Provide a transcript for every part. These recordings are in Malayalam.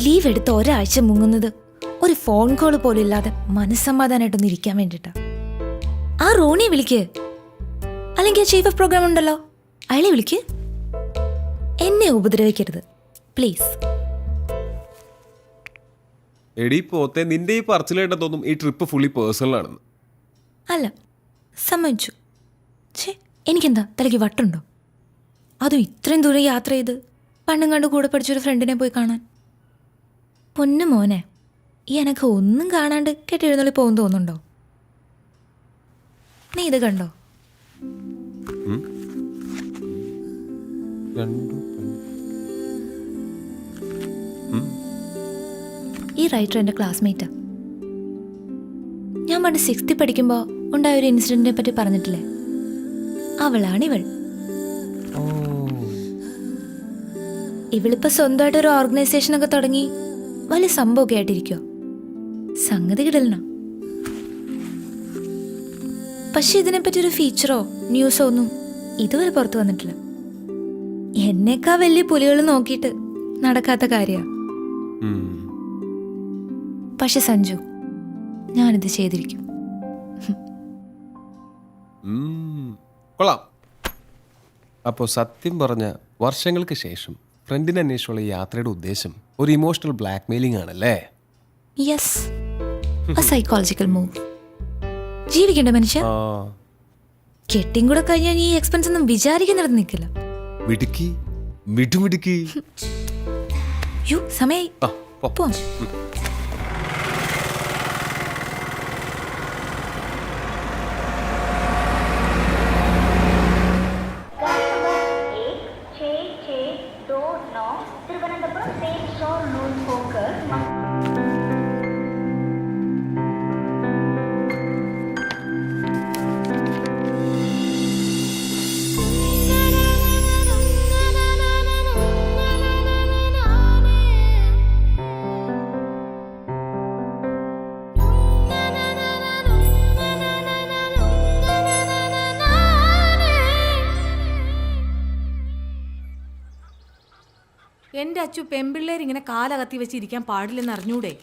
ലീവ് എടുത്ത് ഒരാഴ്ച മുങ്ങുന്നത് ഒരു ഫോൺ കോൾ പോലും ഇല്ലാതെ മനസ്സമാധാനമായിട്ടൊന്ന് ഇരിക്കാൻ വേണ്ടിട്ടാ. ആ റോണിയെ വിളിക്ക്, അല്ലെങ്കിൽ ആ ചീഫ് ഓഫ് പ്രോഗ്രാം ഉണ്ടല്ലോ അയാളെ വിളിക്ക്. എന്നെ ഉപദ്രവിക്കരുത് പ്ലീസ്. എടി പോത്തെ, നിന്റെ ഈ പറച്ചിലേട്ട തോന്നും ഈ ട്രിപ്പ് ഫുള്ളി പേഴ്സണൽ ആണെന്ന്. അല്ല, സമ്മതിച്ചു. ഛേ, എനിക്കെന്താ തലയ്ക്ക് വട്ടുണ്ടോ? അതും ഇത്രയും ദൂരം യാത്ര ചെയ്ത് പണ്ടും കണ്ട് കൂടെ പഠിച്ചൊരു ഫ്രണ്ടിനെ പോയി കാണാൻ. പൊന്നു മോനെ, ഈ എനക്ക് ഒന്നും കാണാണ്ട് കെട്ടിയെഴുന്നള്ളി പോകും തോന്നുന്നുണ്ടോ? നീ ഇത് കണ്ടോ? ഈ റൈറ്റർ എൻ്റെ ക്ലാസ്മേറ്റാ. ഞാൻ പണ്ട് 6th പഠിക്കുമ്പോൾ ഉണ്ടായ ഒരു ഇൻസിഡന്റിനെ പറ്റി പറഞ്ഞിട്ടില്ലേ, അവളാണിവൾ. ഇവളിപ്പോ സ്വന്തമായിട്ട് ഒരു ഓർഗനൈസേഷനൊക്കെ തുടങ്ങി വലിയ സംഭവമൊക്കെ ആയിട്ടിരിക്കുവോ. സംഗതി കിടലണം. പക്ഷെ ഇതിനെപ്പറ്റി ഒരു ഫീച്ചറോ ന്യൂസോ ഒന്നും ഇതുവരെ പുറത്തു വന്നിട്ടില്ല. എന്നേക്കാ വലിയ പുലികൾ നോക്കിയിട്ട് നടക്കാത്ത കാര്യ. പക്ഷെ സഞ്ജു, ഞാനിത് ചെയ്തിരിക്കും. കൊള്ളാം. അപ്പോ സത്യം പറഞ്ഞ വർഷങ്ങൾക്ക് ശേഷം ഫ്രണ്ടിനെ അന്വേഷിച്ചുള്ള യാത്രയുടെ ഉദ്ദേശം ഒരു ഇമോഷണൽ ബ്ലാക്ക് മെയിലിംഗ് ആണല്ലേ? Yes, a psychological move. ജീവിക്കണ്ട മനുഷ്യ. കെട്ടിയും കൂടെ കഴിഞ്ഞാൽ ഈ എക്സ്പെൻസ് ഒന്നും വിചാരിക്കുന്നിടത്ത് നിൽക്കില്ല. മിടുക്കി, മിടുമിടുക്കി. യോ, സമയായി. പോവാം. എന്റെ അച്ചു, പെമ്പിള്ളേർ ഇങ്ങനെ കാലകത്തി വെച്ചിരിക്കാൻ പാടില്ലെന്ന് അറിഞ്ഞൂടെ?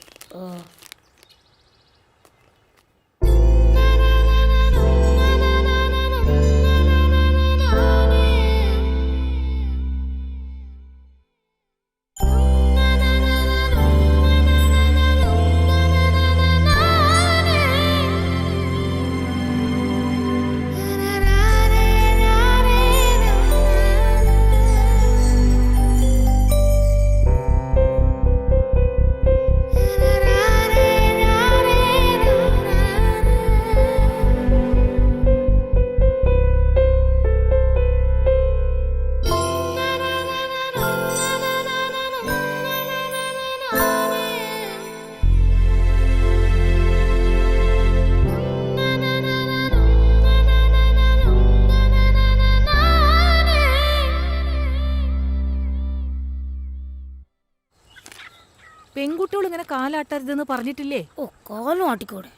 പെൺകുട്ടികൾ ഇങ്ങനെ കാലാട്ടരുതെന്ന് പറഞ്ഞിട്ടില്ലേ? ഓ, കാലും ആട്ടിക്കോടെ.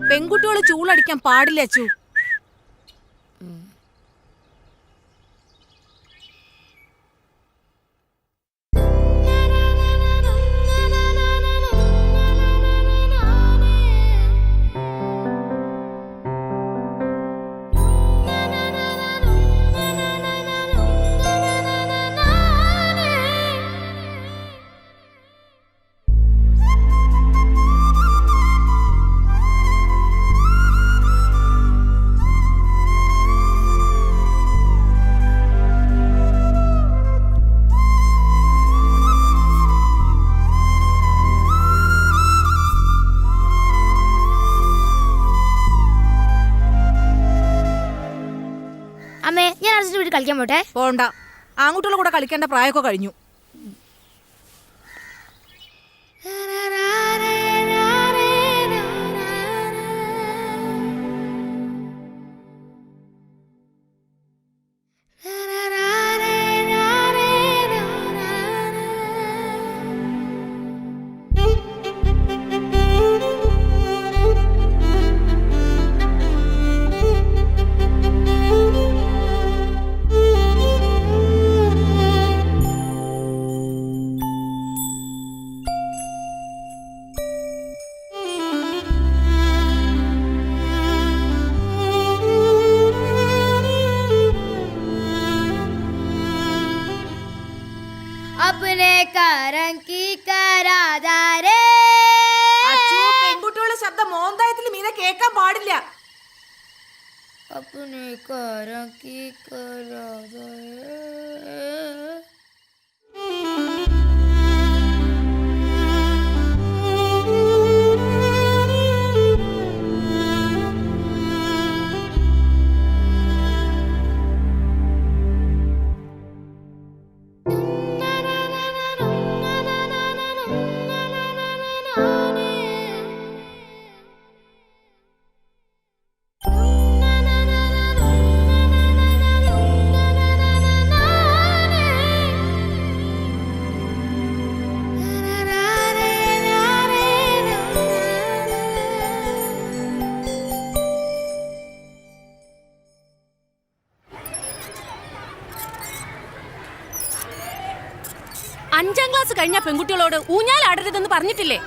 പെൺകുട്ടികൾ ചൂളടിക്കാൻ പാടില്ല അച്ചു. അമ്മേ ഞാൻ അർജുൻ്റെ വീട്ടിൽ കളിക്കാൻ പോട്ടെ. പോണ്ട, ആൺകുട്ടികളുടെ കൂടെ കളിക്കേണ്ട പ്രായമൊക്കെ കഴിഞ്ഞു. अपने करम की करादा रे. പെൺകുട്ടികളുടെ ശബ്ദം മോന്തായത്തിൽ മീനെ കേൾക്കാൻ പാടില്ല. अपने करम की करादा रे. അഞ്ചാം ക്ലാസ് കഴിഞ്ഞ പെൺകുട്ടികളോട് ഊഞ്ഞാലാടരുതെന്ന് പറഞ്ഞിട്ടില്ലേ?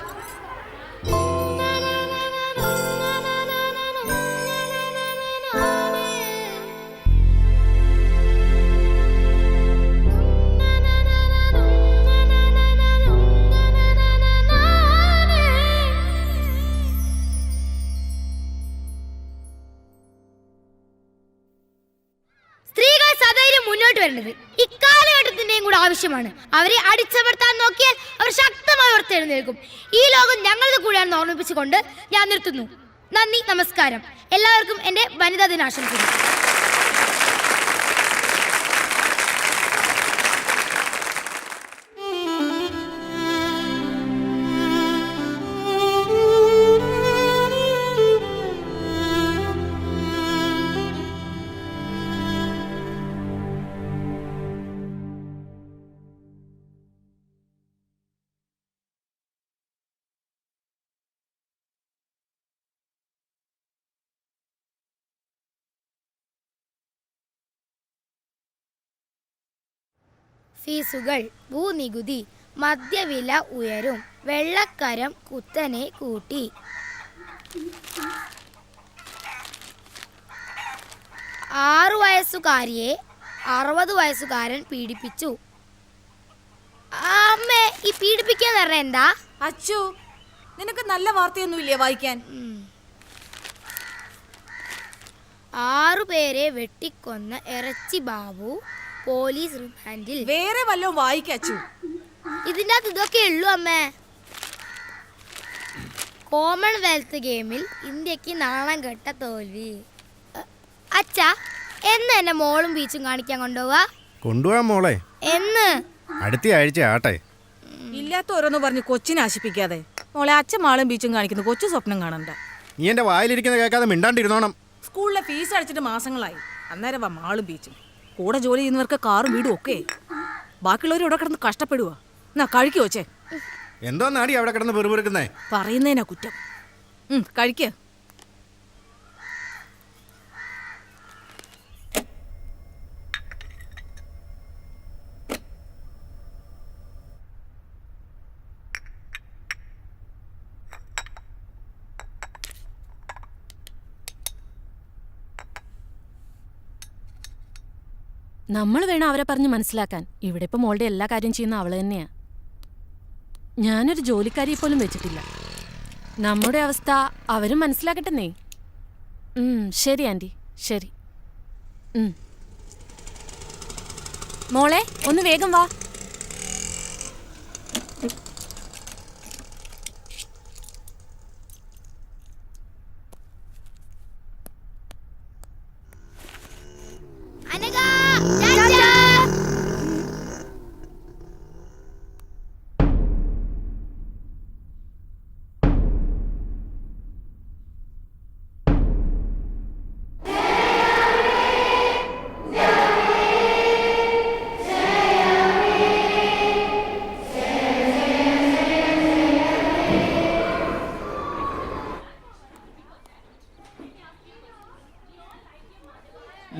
സ്ത്രീകൾ സധൈര്യം മുന്നോട്ട് വരേണ്ടത് ഇക്കാലഘട്ടത്തിന്റെയും കൂടെ ആവശ്യമാണ്. അവരെ അടിച്ചമർത്താൻ നോക്കിയാൽ അവർ ശക്തമായി ഉയർത്തെഴുന്നേൽക്കും. ഈ ലോകം ഞങ്ങളുടെ കൂടെയാണെന്ന് ഓർമ്മിപ്പിച്ചുകൊണ്ട് ഞാൻ നിർത്തുന്നു. നന്ദി, നമസ്കാരം. എല്ലാവർക്കും എൻ്റെ വനിതാ ദിനാശംസകൾ. ഫീസുകൾ, ഭൂനികുതി, മദ്യവില ഉയരും, വെള്ളക്കരം കുത്തനെ കൂട്ടി. 6 വയസ്സുകാരിയെ 60 വയസ്സുകാരൻ പീഡിപ്പിച്ചു. അമ്മേ, ഈ പീഡിപ്പിക്കാൻ പറഞ്ഞ എന്താ? അച്ചു, നിനക്ക് നല്ല വാർത്തയൊന്നുമില്ലേ വായിക്കാൻ? 6 പേരെ വെട്ടിക്കൊന്ന ഇറച്ചി ബാബു പോലീസ് റിമാൻഡിൽ. വേറെ വല്ലതും വായിക്കച്ചു. ഇതിൻ്റെ അകത്ത് ഇതൊക്കെ ഉള്ളൂ അമ്മേ. കോമൺവെൽത്ത് ഗെയിമിൽ ഇന്ത്യക്ക് നാണം കെട്ട തോൽവി. അച്ഛാ, എന്ന് എന്നെ മോളും ബീച്ചും കാണിക്കാൻ കൊണ്ടുപോവാ? കൊണ്ടുപോകാൻ മോളെ. എന്ന്? അടുത്ത ആഴ്ച ആട്ടെ. ഇല്ലാത്ത ഓരോന്ന് പറഞ്ഞ് കൊച്ചിനെ ആശിപ്പിക്കാതെ. മോളെ, അച്ഛൻ മാളും ബീച്ചും കാണിക്കുന്നു, കൊച്ചു സ്വപ്നം കാണണ്ട. നീ എൻ്റെ വായിലിരിക്കുന്ന കേൾക്കാതെ മിണ്ടാണ്ടിരുന്നോണം. സ്കൂളിലെ ഫീസ് അടച്ചിട്ട് മാസങ്ങളായി. അന്നേരം വാ മാളും ബീച്ചും. കൂടെ ജോലി ചെയ്യുന്നവർക്ക് കാറും വീടും ഒക്കെ. ബാക്കിയുള്ളവർ ഇവിടെ കിടന്ന് കഷ്ടപ്പെടുക. എന്നാ കഴിക്കോ ചേ? എന്തോന്നാടി അവിടെ കിടന്ന് പെറുപെറുക്കുന്നേ? പറയുന്നതിനാ കുറ്റം. കഴിക്ക. നമ്മൾ വേണം അവരെ പറഞ്ഞ് മനസ്സിലാക്കാൻ. ഇവിടെ ഇപ്പം മോളുടെ എല്ലാ കാര്യം ചെയ്യുന്ന അവള് തന്നെയാ. ഞാനൊരു ജോലിക്കാരിയെ പോലും വെച്ചിട്ടില്ല. നമ്മുടെ അവസ്ഥ അവരും മനസ്സിലാക്കട്ടെന്നേ. ശരി ആൻറ്റി, ശരി. മോളെ, ഒന്ന് വേഗം വാ.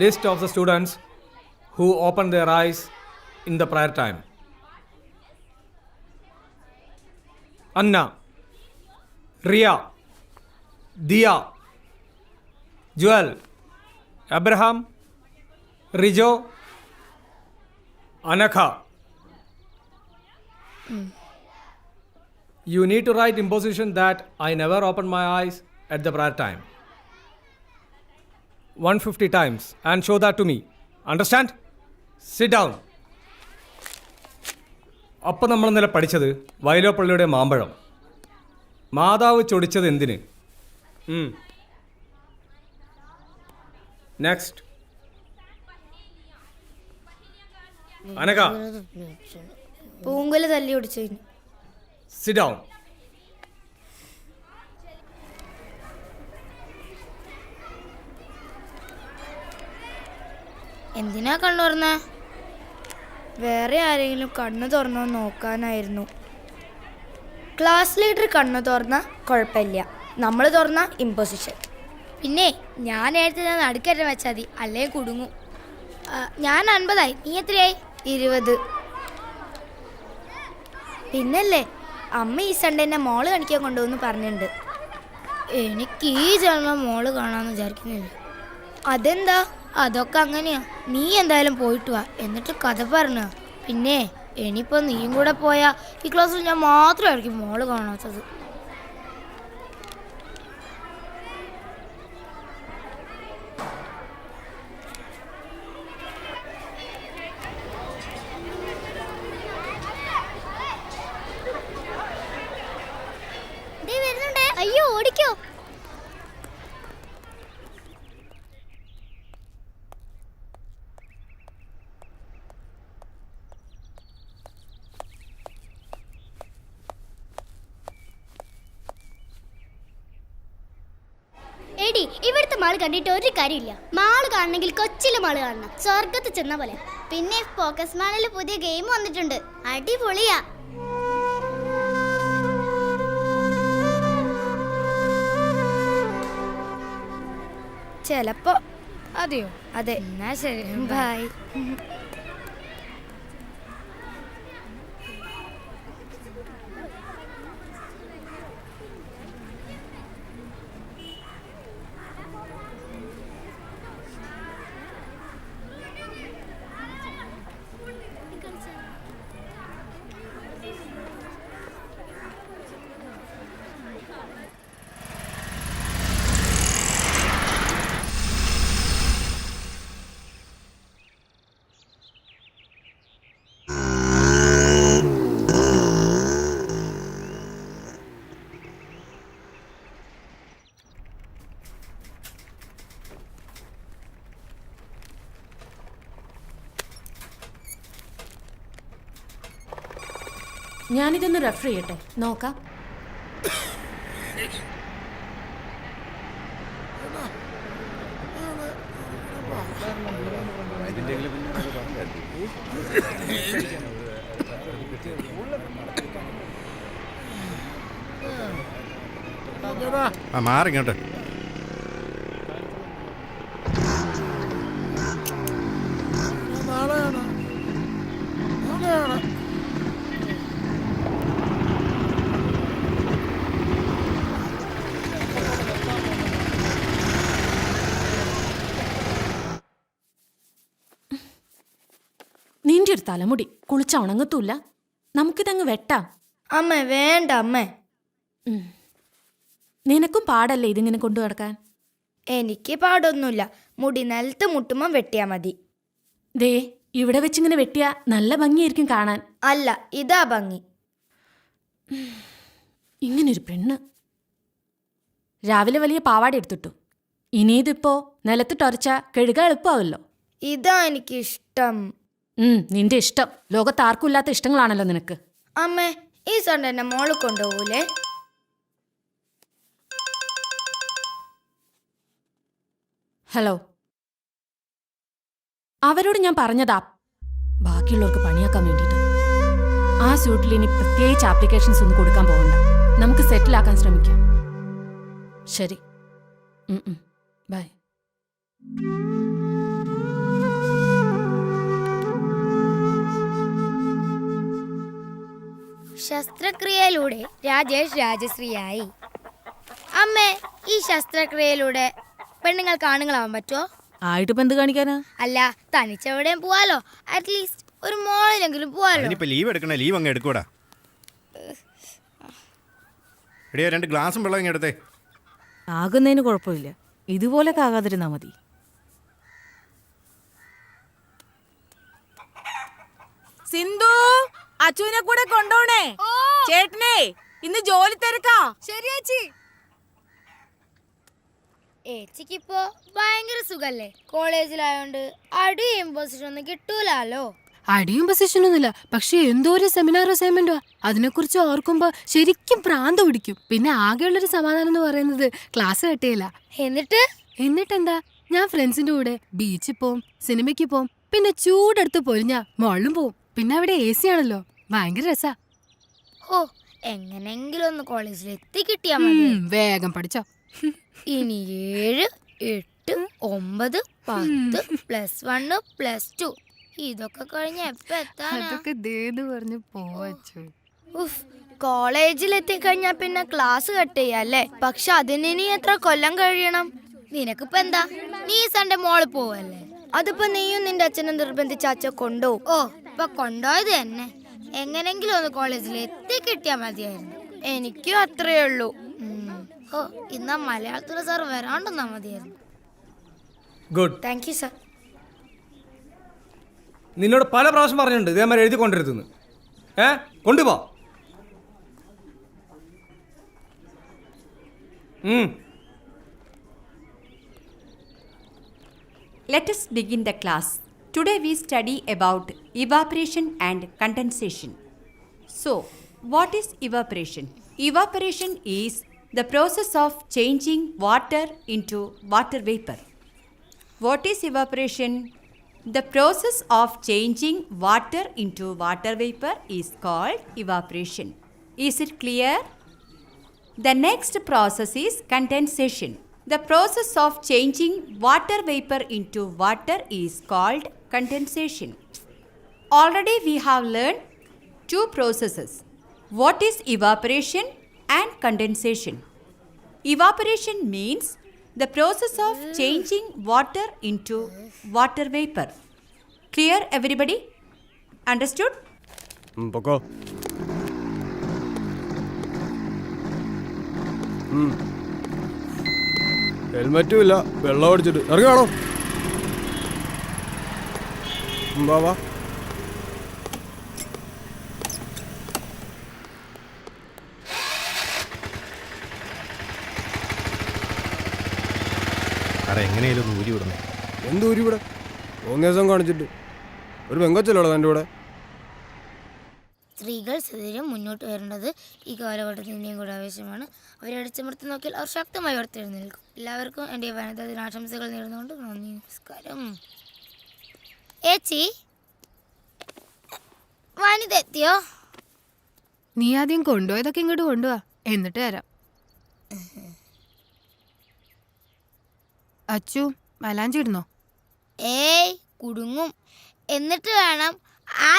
list of the students who opened their eyes in the prayer time. Anna, Ria, Dia, Joel, Abraham, Rijo, Anakha. You need to write imposition that I never opened my eyes at the prayer time. 150 times and show that to me. Understand? Sit down. അപ്പം നമ്മൾ ഇന്നലെ പഠിച്ചത് വയലോപ്പള്ളിയുടെ മാമ്പഴം. മാതാവ് ചൊടിച്ചത് എന്തിന്? നെക്സ്റ്റ്. അനക. പൂങ്കുല തല്ലി ഒടിച്ചു. Sit down. എന്തിനാ കണ്ണു തുറന്നേ? വേറെ ആരെങ്കിലും കണ്ണു തുറന്നോ നോക്കാനായിരുന്നു. ക്ലാസ് ലീഡർ കണ്ണു തുറന്ന കുഴപ്പമില്ല, നമ്മൾ തുറന്ന ഇമ്പോസിഷൻ. പിന്നെ ഞാൻ നേരത്തെ നടുക്കറ്റം വെച്ചാൽ മതി, അല്ലെങ്കിൽ കുടുങ്ങും. ഞാൻ 50 നീ എത്രയായി? 20. പിന്നല്ലേ അമ്മ ഈ സൺഡേ എന്നെ മോള് കാണിക്കാൻ കൊണ്ടുപോകുന്നു പറഞ്ഞിട്ടുണ്ട്. എനിക്ക് ഈ ജന്മം മോള് കാണാമെന്ന് വിചാരിക്കുന്നില്ല. അതെന്താ? അതൊക്കെ അങ്ങനെയാ. നീ എന്തായാലും പോയിട്ട് വാ, എന്നിട്ട് കഥ പറഞ്ഞ. പിന്നെ ഇനിയിപ്പോൾ നീയും കൂടെ പോയാൽ ഈ ക്ലാസ്സിൽ ഞാൻ മാത്രമായിരിക്കും മോള് കാണാത്തത്. അയ്യോ, ഓടിക്കോ. എടി, ഇവിടുത്തെ മാള് കണ്ടിട്ട് ഒരു കാര്യമില്ല. മാള് കാണണമെങ്കിൽ കൊച്ചിലെ മാള് കാണണം, സ്വർഗത്ത് ചെന്ന പോലെ. പിന്നെ ഫോക്കസ് മാളിൽ പുതിയ ഗെയിം വന്നിട്ടുണ്ട്, അടിപൊളിയാ. ചിലപ്പോ. അതെയോ? അതെ. എന്നാ ശരി, ബൈ. ഞാനിതൊന്ന് റെഫർ ചെയ്യട്ടെ, നോക്കാം. മാറിങ്ങോട്ട്. നിന്റെ ഒരു തലമുടി കുളിച്ച ഉണങ്ങത്തൂല്ല, നമുക്കിതങ്ങ് വെട്ടാം. അമ്മ വേണ്ട അമ്മേ. നിനക്കും പാടല്ലേ ഇതിങ്ങനെ കൊണ്ടു നടക്കാൻ? എനിക്ക് പാടൊന്നുമില്ല, മുടി നിലത്ത് മുട്ടുമ്പം വെട്ടിയാ മതി. ദേ, ഇവിടെ വെച്ചിങ്ങനെ വെട്ടിയാ നല്ല ഭംഗിയായിരിക്കും കാണാൻ. അല്ല, ഇതാ ഭംഗി. ഇങ്ങനൊരു പെണ്ണ്. രാവിലെ വലിയ പാവാട എടുത്തിട്ടു, ഇനിയിതിപ്പോ നിലത്തിട്ടൊരച്ച കഴുകാൻ എളുപ്പമാവല്ലോ. ഇതാ എനിക്കിഷ്ടം. നിന്റെ ഇഷ്ടം. ലോകത്താർക്കും ഇല്ലാത്ത ഇഷ്ടങ്ങളാണല്ലോ നിനക്ക്. അമ്മേ, ഈ സൺഡേ എന്നെ മോള് കൊണ്ടുപോകൂലേ? ഹലോ, അവരോട് ഞാൻ പറഞ്ഞതാ ബാക്കിയുള്ളവർക്ക് പണിയാക്കാൻ വേണ്ടിയിട്ട്. ആ സ്യൂട്ടിൽ ഇനി പ്രത്യേകിച്ച് ആപ്ലിക്കേഷൻസ് ഒന്നും കൊടുക്കാൻ പോകണ്ട, നമുക്ക് സെറ്റിലാക്കാൻ ശ്രമിക്കാം. ശരി, ബൈ. ശസ്ത്രക്രിയയിലൂടെ രാജേഷ് രാജശ്രീയായി. അമ്മേ, ഈ ശസ്ത്രക്രിയയിലൂടെ പെണ്ണുങ്ങൾക്ക് ആണുങ്ങളാവാൻ പറ്റുമോ? ആയിട്ടിപ്പോ എന്ത് കാണിക്കാനാ? അല്ല, തനിച്ചെവിടെയും പോവാലോ. അറ്റ്ലീസ്റ്റ് ഒരു മോളിലെങ്കിലും പോവാലോ. അതിനിപ്പോ ലീവ് എടുക്കണേ, ലീവ് അങ്ങ് എടുക്കൂടാ. എടിയോ 2 ഗ്ലാസും വെള്ളം ഇങ്ങ് എടുത്തേ. ആകുന്നതിന് കുഴപ്പമില്ല, ഇതുപോലൊക്കെ ആകാതിരുന്നാ മതി. സിന്ധു, അച്ചുവിനെ കൂടെ കൊണ്ടോണേ. ചേട്ടനെ ഇന്ന് ജോലി തിരക്കാ. ശരി ചേച്ചി. ഏച്ചിക്കിപ്പോ ഭയങ്കര സുഖല്ലേ? കോളേജിലായോണ്ട് അടിയും പൊസിഷൻ ഒന്നും കിട്ടൂലോ. അടിയും പൊസിഷനൊന്നുമില്ല, പക്ഷെ എന്തോ ഒരു സെമിനാർ അസൈൻമെന്റോ അതിനെക്കുറിച്ച് ഓർക്കുമ്പോ ശരിക്കും പ്രാന്ത് പിടിക്കും. പിന്നെ ആകെയുള്ളൊരു സമാധാനം എന്ന് പറയുന്നത് ക്ലാസ് കട്ടിയില്ല. എന്നിട്ടെന്താ, ഞാൻ ഫ്രണ്ട്സിന്റെ കൂടെ ബീച്ചിൽ പോവും, സിനിമയ്ക്ക് പോവും, പിന്നെ ചൂടെടുത്ത് പൊരിഞ്ഞ മോളിലും പോവും. പിന്നെ അവിടെ AC ആണല്ലോ, ഭയങ്കര രസാ. ഓ, എങ്ങനെങ്കിലും ഒന്ന് കോളേജിൽ എത്തി കിട്ടിയാ മതി. വേഗം പഠിച്ചോ. ഇനി 7, 8, 9, 10 +1 +2 ഇതൊക്കെ കഴിഞ്ഞ എപ്പ എത്താനാ? അതൊക്കെ ദേന്ന് പറഞ്ഞു പോവച്ചു. കോളേജിലെത്തി കഴിഞ്ഞാ പിന്നെ ക്ലാസ് കട്ട് ചെയ്യല്ലേ. പക്ഷെ അതിന് ഇനി എത്ര കൊല്ലം കഴിയണം? നിനക്കിപ്പോ എന്താ, നീ സൺഡേ മോള് പോവല്ലേ? അതിപ്പോ നീയും നിന്റെ അച്ഛനും നിർബന്ധിച്ച അച്ഛൻ കൊണ്ടുപോകും. ഓ, ഇപ്പൊ കൊണ്ടുപോയത് തന്നെ. എങ്ങനെങ്കിലും ഒന്ന് കോളേജിൽ എത്തി കിട്ടിയാ മതിയായിരുന്നു. എനിക്കും അത്രയേ ഉള്ളൂ. ഓ, ഇന്നാ മലയാളത്തിലെ സാർ വരാണ്ടെന്നാ മതിയായിരുന്നു. ഗുഡ്. Thank you sir. നിന്നോട് പല പ്രാവശ്യം പറഞ്ഞിട്ടുണ്ട് ഇതേമാതിരി എഴുതി കൊണ്ടിരുത്തുന്നു. കൊണ്ടുപോ. Let us begin the class. Today we study about evaporation and condensation. So, what is evaporation? Evaporation is the process of changing water into water vapor. What is evaporation? The process of changing water into water vapor is called evaporation. Is it clear? The next process is condensation. The process of changing water vapor into water is called condensation. Already we have learned 2 processes. What is evaporation and condensation? Evaporation means the process of changing water into water vapor. Clear, everybody? Understood? പൊക്കോ. ഹെൽമറ്റും ഇല്ല, വെള്ളം അടിച്ചിട്ട് ഇറങ്ങാണോ? വാ. എങ്ങനെയാലും ഊരി വിടണേ. എന്ത് ഊരി ഇവിടെ? 3 ദിവസം കാണിച്ചിട്ട് ഒരു പെങ്കൊച്ചല്ലോ എൻ്റെ കൂടെ. സ്ത്രീകൾ സദൈര്യം മുന്നോട്ട് വരേണ്ടത് ഈ കാലഘട്ടത്തിൻ്റെയും കൂടെ ആവശ്യമാണ്. അവരെ അടിച്ചമർത്തി നോക്കിയാൽ അവർ ശക്തമായി ഉയർത്തെഴുന്നേൽക്കും. എല്ലാവർക്കും എൻ്റെ വനിതാ ദിനാശംസകൾ നേർന്നുകൊണ്ട് നന്ദി, നമസ്കാരം. ഏച്ചി, വനിത എത്തിയോ? നീ ആദ്യം കൊണ്ടുപോയതൊക്കെ ഇങ്ങോട്ട് കൊണ്ടുപോവാ, എന്നിട്ട് തരാം. അച്ചു, മലാഞ്ചി ഇടുന്നോ? ഏയ്, കുടുങ്ങും. എന്നിട്ട് വേണം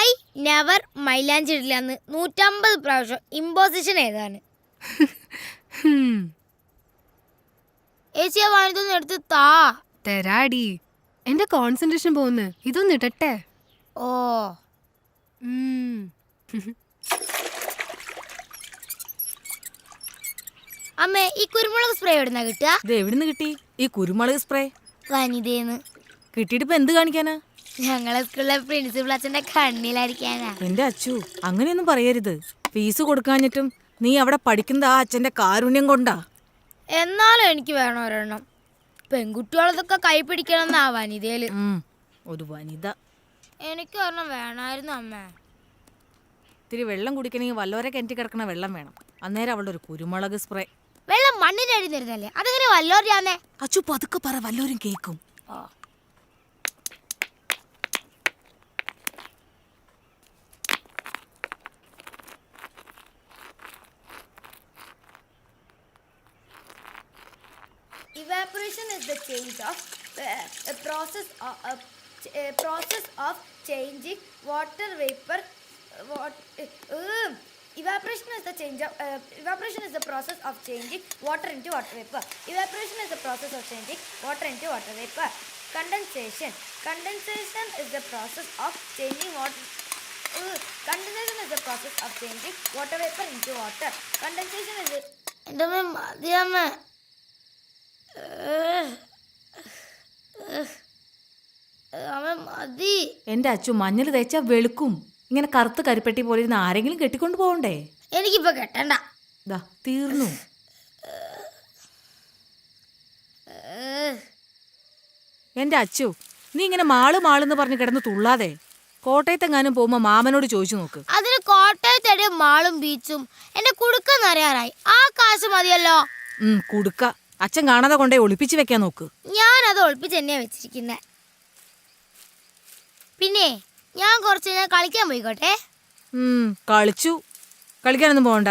ഐ നെവർ മൈലാഞ്ചി ഇടില്ലെന്ന് 150 പ്രാവശ്യം ഇമ്പോസിഷൻ ഏതാണ്? ഏച്ചിയെ വാങ്ങിതൊന്നും എടുത്ത് താ. തരാടി, എന്റെ കോൺസെൻട്രേഷൻ പോകുന്നു. ഇതൊന്നും ഇടട്ടെ. ഓ, അമ്മേ, ഈ കുരുമുളക് സ്പ്രേ എവിടുന്നാ കിട്ടുക? ഇത് എവിടുന്ന് കിട്ടി ഈ കുരുമുളക് സ്പ്രേ? വനിതേന്ന്. കിട്ടിയിട്ടിപ്പോ എന്ത് കാണിക്കാനാ? ഞങ്ങളെ സ്കൂളിലെ പ്രിൻസിപ്പൽ അച്ഛന്റെ കണ്ണിലായിരിക്കാനാ. എന്റെ അച്ചു, അങ്ങനെയൊന്നും പറയരുത്. ഫീസ് കൊടുക്കാഞ്ഞിട്ടും നീ അവിടെ പഠിക്കുന്ന ആ അച്ഛന്റെ കാരുണ്യം കൊണ്ടാ. എന്നാലും എനിക്ക് വേണം ഒരെണ്ണം. പെൺകുട്ടികളതൊക്കെ കൈ പിടിക്കണമെന്നാ വനിതയില്. ഒരു വനിത. എനിക്ക് ഒരെണ്ണം വേണമായിരുന്നു അമ്മ. ഇത്തിരി വെള്ളം കുടിക്കണമെങ്കിൽ വല്ലോരെ കിണറ്റി കിടക്കണ വെള്ളം വേണം. അന്നേരം അവളുടെ ഒരു കുരുമുളക് സ്പ്രേ. വെള്ളം മണ്ണിന് അടിഞ്ഞിരുന്നല്ലേ, അതെങ്ങനെ വല്ലോരാന്നേ? അച്ചു പതുക്കെ പറ, വല്ലോരും കേൾക്കും. Evaporation is the change of process of changing water vapor Evaporation is the process of changing water into water vapor. Evaporation is the process of changing water into water vapor. Condensation is the process of changing water. Condensation is the process of changing water vapor into water. Condensation is the. എന്റെ അച്ചു മഞ്ഞൾ തേച്ചാ വെളുക്കും. ഇങ്ങനെ കറുത്ത് കരിപ്പെട്ടി പോലെ ഇരുന്ന് ആരെങ്കിലും കെട്ടിക്കൊണ്ട് പോകണ്ടേ? എനിക്കിപ്പോ കെട്ടണ്ട. ദാ തീർന്നു. എന്റെ അച്ചു, നീ ഇങ്ങനെ മാളെന്ന് പറഞ്ഞ് കിടന്ന് തുള്ളാതെ കോട്ടയത്തെങ്ങാനും പോകുമ്പോ മാമനോട് ചോദിച്ചു നോക്ക്. അതിന് കോട്ടയത്തെ മാളും ബീച്ചും എന്റെ കുടുക്കെന്നറിയാറായി. ആ കാശ് മതിയല്ലോ. കുടുക്ക അച്ഛൻ കാണാതെ കൊണ്ടേ ഒളിപ്പിച്ച് വെക്കാൻ നോക്ക്. ഞാനത് ഒളിപ്പിച്ച് തന്നെയാ വെച്ചിരിക്കുന്നെ. പിന്നെ ഞാൻ കുറച്ച് നേരം കളിക്കാൻ പോയിക്കോട്ടെ. കളിച്ചു. കളിക്കാനൊന്നും പോകണ്ട.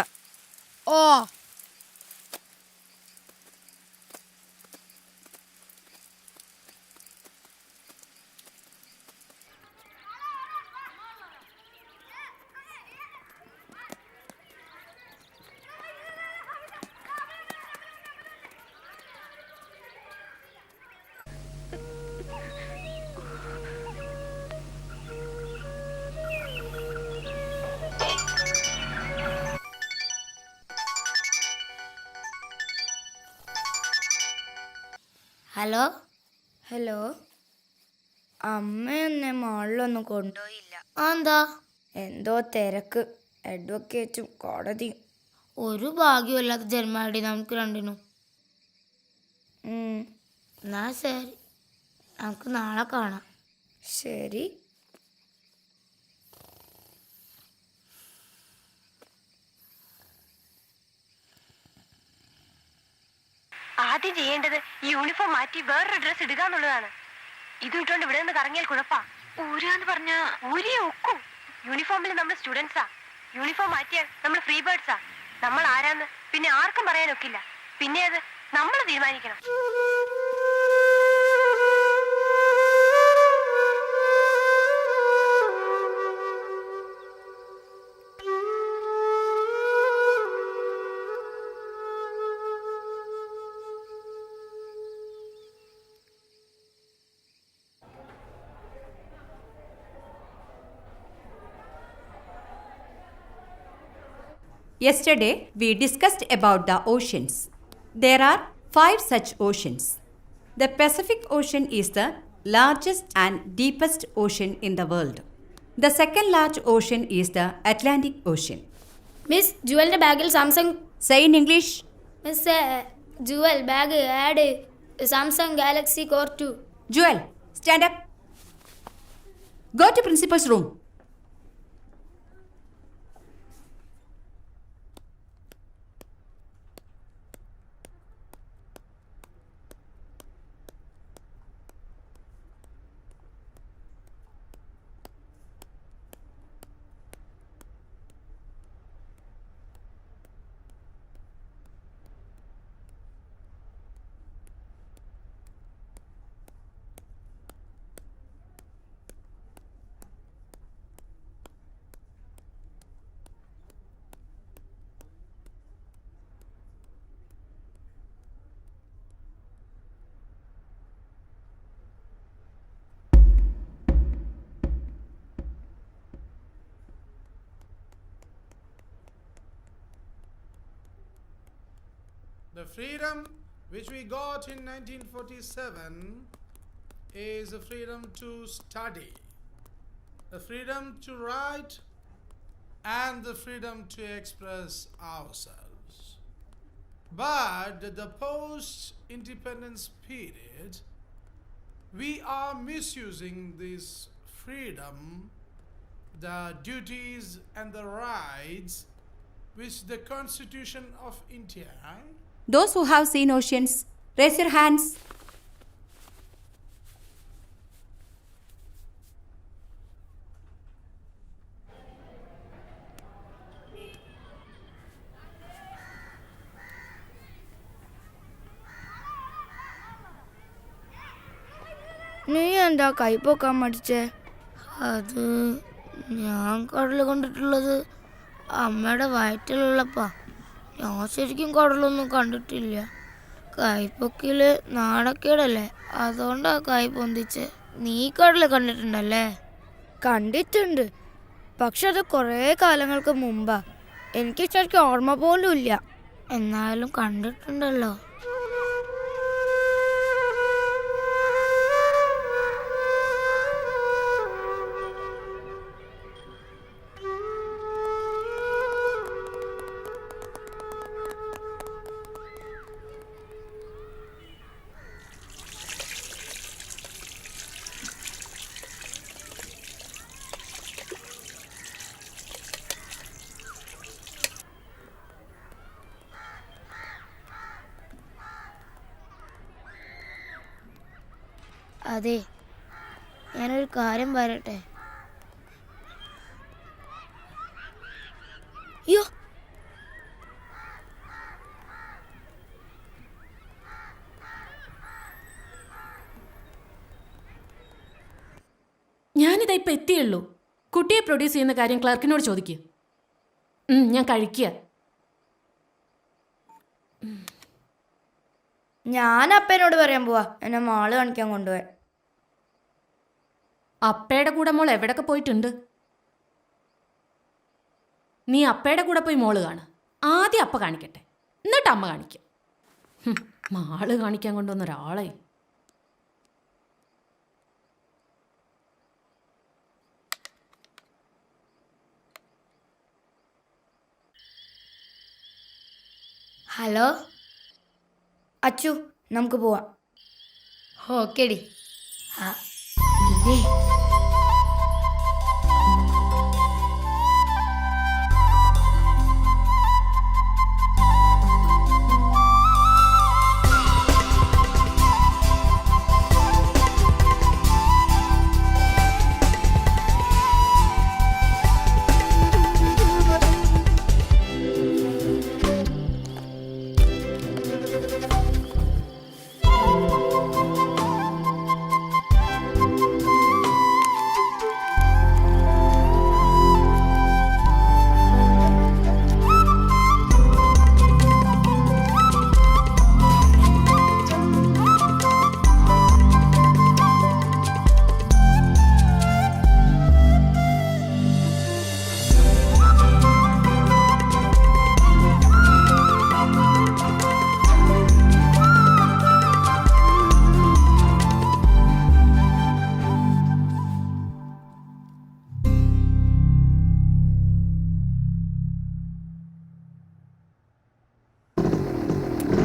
ഓ ഹലോ അമ്മയൊന്നെ മാളിലൊന്നും കൊണ്ടുപോയില്ല. എന്താ? എന്തോ തിരക്ക്, അഡ്വക്കേറ്റും കോടതിയും. ഒരു ഭാഗ്യമല്ലാത്ത ജന്മാടി നമുക്ക് രണ്ടിനും. എന്നാ ശരി, നമുക്ക് നാളെ കാണാം. ശരി. ആദ്യം ചെയ്യേണ്ടത് ഈ യൂണിഫോം മാറ്റി വേറൊരു ഡ്രസ് ഇടുക എന്നുള്ളതാണ്. ഇത് ഇട്ടുകൊണ്ട് ഇവിടെ നിന്ന് കറങ്ങിയാൽ കുഴപ്പാ. ഊരാന്ന് പറഞ്ഞ ഊരിയെ ഒക്കും. യൂണിഫോമിൽ നമ്മൾ സ്റ്റുഡൻസാ. യൂണിഫോം മാറ്റിയാൽ നമ്മൾ ഫ്രീ ബേർഡ്സാ. നമ്മൾ ആരാന്ന് പിന്നെ ആർക്കും പറയാനൊക്കില്ല. പിന്നെ അത് നമ്മൾ തീരുമാനിക്കണം. Yesterday, we discussed about the oceans. There are 5 such oceans. The Pacific Ocean is the largest and deepest ocean in the world. The second large ocean is the Atlantic Ocean. Miss ജുവലിന്റെ ബാഗിൽ Samsung. Say in English. Miss Jewel bag had Samsung Galaxy core 2. Joel, stand up. Go to principal's room. The freedom which we got in 1947 is the freedom to study, the freedom to write, and the freedom to express ourselves. But the post-independence period, we are misusing this freedom, the duties and the rights which the Constitution of India. Those who have seen oceans, raise your hands. നീ എന്താ കൈപ്പൊക്കാൻ മടിച്ചേ? അത് ഞാൻ കടൽ കണ്ടിട്ടുള്ളത് അമ്മയുടെ വയറ്റിലുള്ളപ്പാ. ഞാൻ ശരിക്കും കടലൊന്നും കണ്ടിട്ടില്ല. കൈപ്പൊക്കില് നാണക്കേടല്ലേ, അതുകൊണ്ടാ കൈ പൊന്തിച്ച്. നീ കടൽ കണ്ടിട്ടുണ്ടല്ലേ? കണ്ടിട്ടുണ്ട്, പക്ഷെ അത് കുറേ കാലങ്ങൾക്ക് മുമ്പാ. എനിക്ക് ശരിക്കും ഓർമ്മ പോലും ഇല്ല. എന്നാലും കണ്ടിട്ടുണ്ടല്ലോ. അതെ, ഞാനൊരു കാര്യം പറയട്ടെ. അയ്യോ, ഞാനിതാ ഇപ്പം എത്തിയുള്ളൂ. കുട്ടിയെ പ്രൊഡ്യൂസ് ചെയ്യുന്ന കാര്യം ക്ലർക്കിനോട് ചോദിക്കുക. ഞാൻ കഴിക്കുക. ഞാൻ അപ്പനോട് പറയാൻ പോവാ എന്നെ മാള് കാണിക്കാൻ കൊണ്ടുപോയി. അപ്പയുടെ കൂടെ മോൾ എവിടൊക്കെ പോയിട്ടുണ്ട്? നീ അപ്പയുടെ കൂടെ പോയി മോള് കാണുക. ആദ്യം അപ്പ കാണിക്കട്ടെ, എന്നിട്ട് അമ്മ കാണിക്കാം. മാള് കാണിക്കാൻ കൊണ്ടുവന്ന ഒരാളെ. ഹലോ അച്ചു, നമുക്ക് പോവാം. ഓക്കേടി. ഇതേ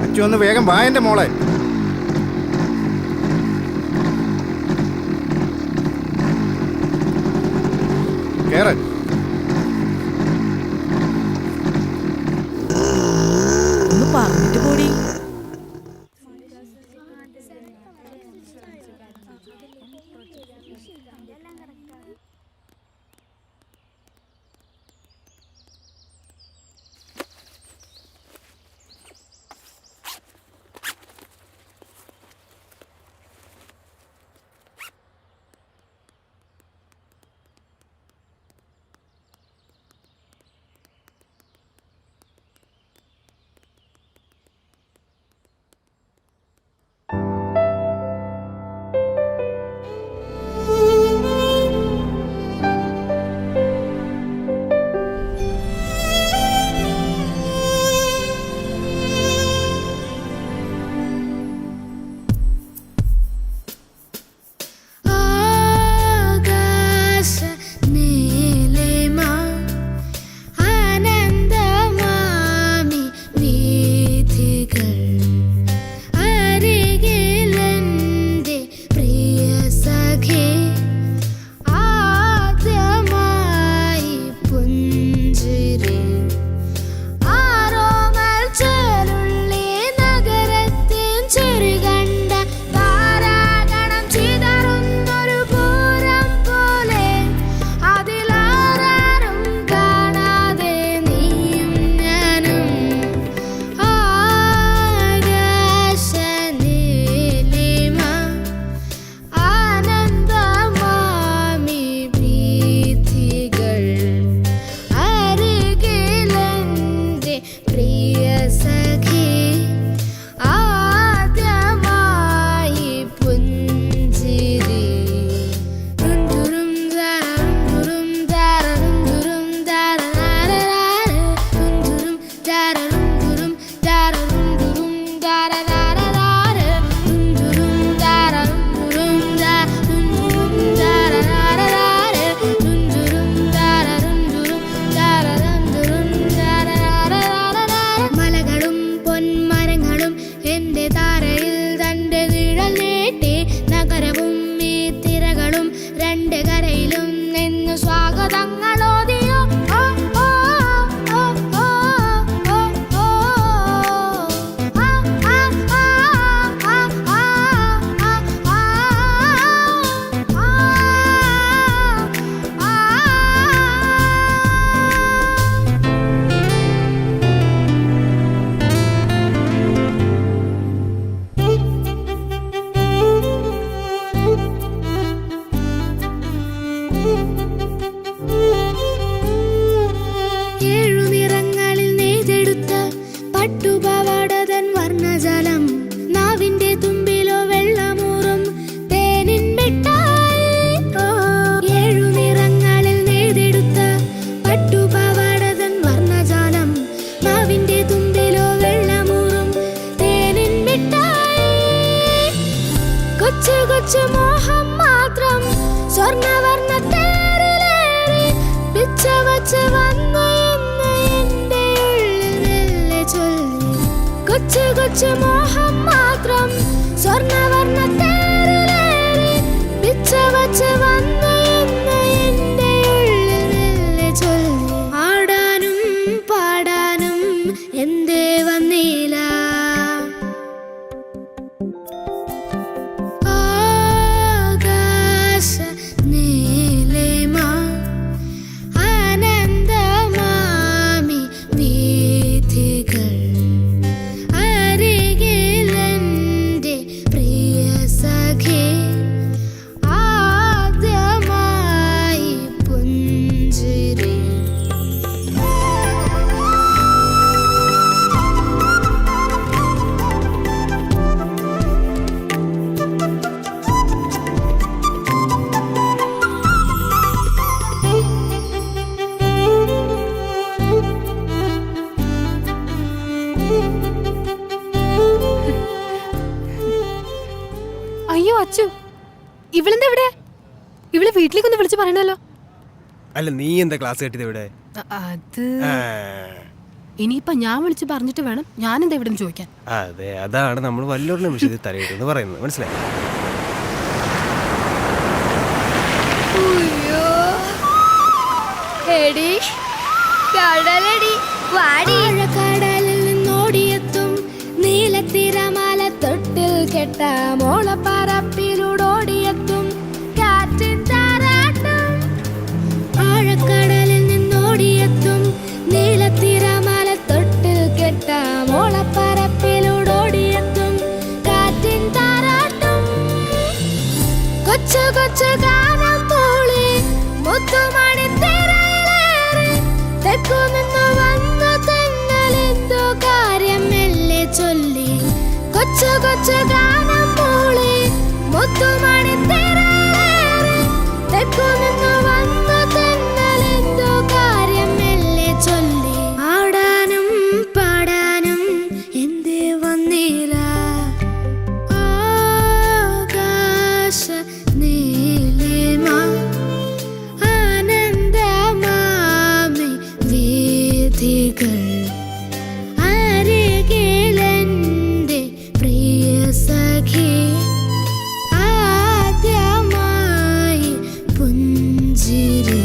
അച്ചു ഒന്ന് വേഗം വാ എൻ്റെ മോളെ. കേറ്. ഒന്ന് പറഞ്ഞിട്ട് കൂടി. തങ്ങളോതിയോ ഓ ഓ ഓ ഓ ഓ ഓ ആ ആ ആ ആ ആ ആ ഏഴു നിറങ്ങളിൽ നെയ്തെടുത്ത പട്ടുപാവാടതൻ വർണ്ണജലം നാവിന്റെ തുമ്പിലോ വെള്ളമൂറും തേനിൻ മിഠായി ഓ ഏഴു നിറങ്ങളിൽ നെയ്തെടുത്ത പട്ടുപാവാടതൻ വർണ്ണജാലം നാവിന്റെ തുമ്പിലോ വെള്ളമൂറും തേനിൻ മിഠായി കൊച്ചു കൊച്ചു മോഹം മാത്രം സ്വർണ്ണവർണ്ണ തേരിലേറി പിച്ച വച്ച് വന്നു എന്ന് എന്റെ ഉള്ളിൽ മെല്ലെ ചൊല്ലി കൊച്ചു കൊച്ചു മോഹം മാത്രം സ്വർണ്ണവർണ്ണ തേരിലേറി പിച്ച വച്ച് വന്നു എന്ന് എന്റെ ഉള്ളിൽ മെല്ലെ ചൊല്ലി ആടാനും പാടാനും എന്തേ വന്നില്ല ആകാശ നീലിമ ആനന്ദമാമി വീഥികൾ അരികിലെന്റെ പ്രിയ സഖി ആദ്യമായി പുഞ്ചിരി അയ്യോ അച്ചു, ഇവളെന്താ ഇവിടെ? ഇവള് വീട്ടിലേക്കൊന്ന് വിളിച്ച് പറയണല്ലോ. അല്ല, നീ എന്താ ക്ലാസ് കേട്ടത് ഇവിടെ? അത് ഇനിയിപ്പൊ ഞാൻ വിളിച്ച് പറഞ്ഞിട്ട് വേണം ഞാൻ എന്താ ഇവിടെ ചോദിക്കാൻ. അതെ, അതാണ് നമ്മൾ വല്ലൊരു നിമിഷത്തിൽ തലയിട്ടെന്ന് പറയുന്നത്, മനസ്സിലായി? കടലടി കടലിൽ നിന്നോടിയെത്തും നീലത്തിരമാല തൊട്ടിൽ കെട്ട മോളപ്പറപ്പിലൂടോടിയെത്തും കാറ്റിൻ താരാട്ടും. ആഴക്കടലിൽ നിന്നോടിയെത്തും നീലത്തിരമാല തൊട്ടിൽ കെട്ട മോളപ്പറപ്പിലൂടോടിയെത്തും കാറ്റിൻ താരാട്ടും. കൊച്ചു കൊച്ചു ഗാനം മൂളി മുത്തുമണി തിരയിലേറി തെക്കു നിന്നു വന്ന തെന്നലെന്തോ കാര്യം മെല്ലെ ചൊല്ലി. കൊച്ചു കൊച്ചു ഗാനം മൂളി മുത്തുമണി തിരയിലേറി തെക്കു നിന്നു വന്ന തെന്നലെന്തോ കാര്യം മെല്ലെ ചൊല്ലി. ആടാനും പാടാനും എന്തേ വന്നില്ല ആകാശ നീലിമ ആനന്ദമാമി വീഥികൾ അരികിലെന്റെ പ്രിയ സഖി ആദ്യമായി പുഞ്ചിരി.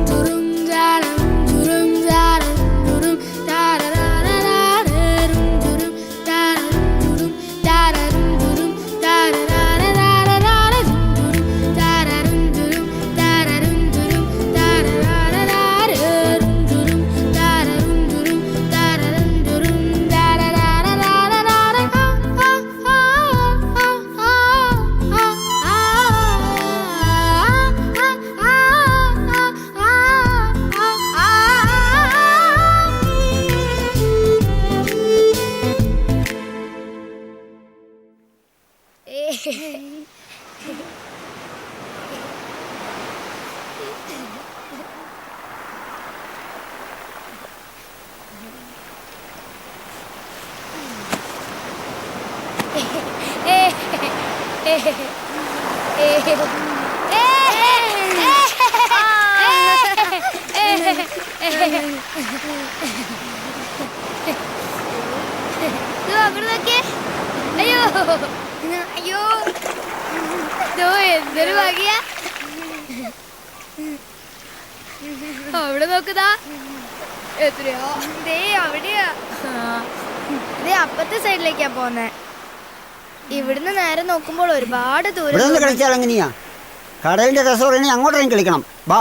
തുറും ജാരം തുറും ജാരം തുറും താരരാരരാരരും തുറും താരരും തുറും താരരും തുറും താരരാരരാരരും തുറും താരരും തുറും താരരും തുറും താരരാരരാരരും തുറും താരരും തുറും താരരും തുറും താരരാരരാരരാരം. അയ്യോ അയ്യോ എന്തൊരു ഭാഗ്യ. അവിടെ നോക്കുതാ എത്രയോ ദേ അവിടെയാ ദേ അപ്പത്തെ സൈഡിലേക്കാ പോന്നെ. ഇവിടുന്ന് നേരെ നോക്കുമ്പോൾ ഒരുപാട് ദൂരം. കളിച്ചാൽ എങ്ങനെയാ? കടലിന്റെ രസം അങ്ങോട്ടേക്കും കളിക്കണം. വാ.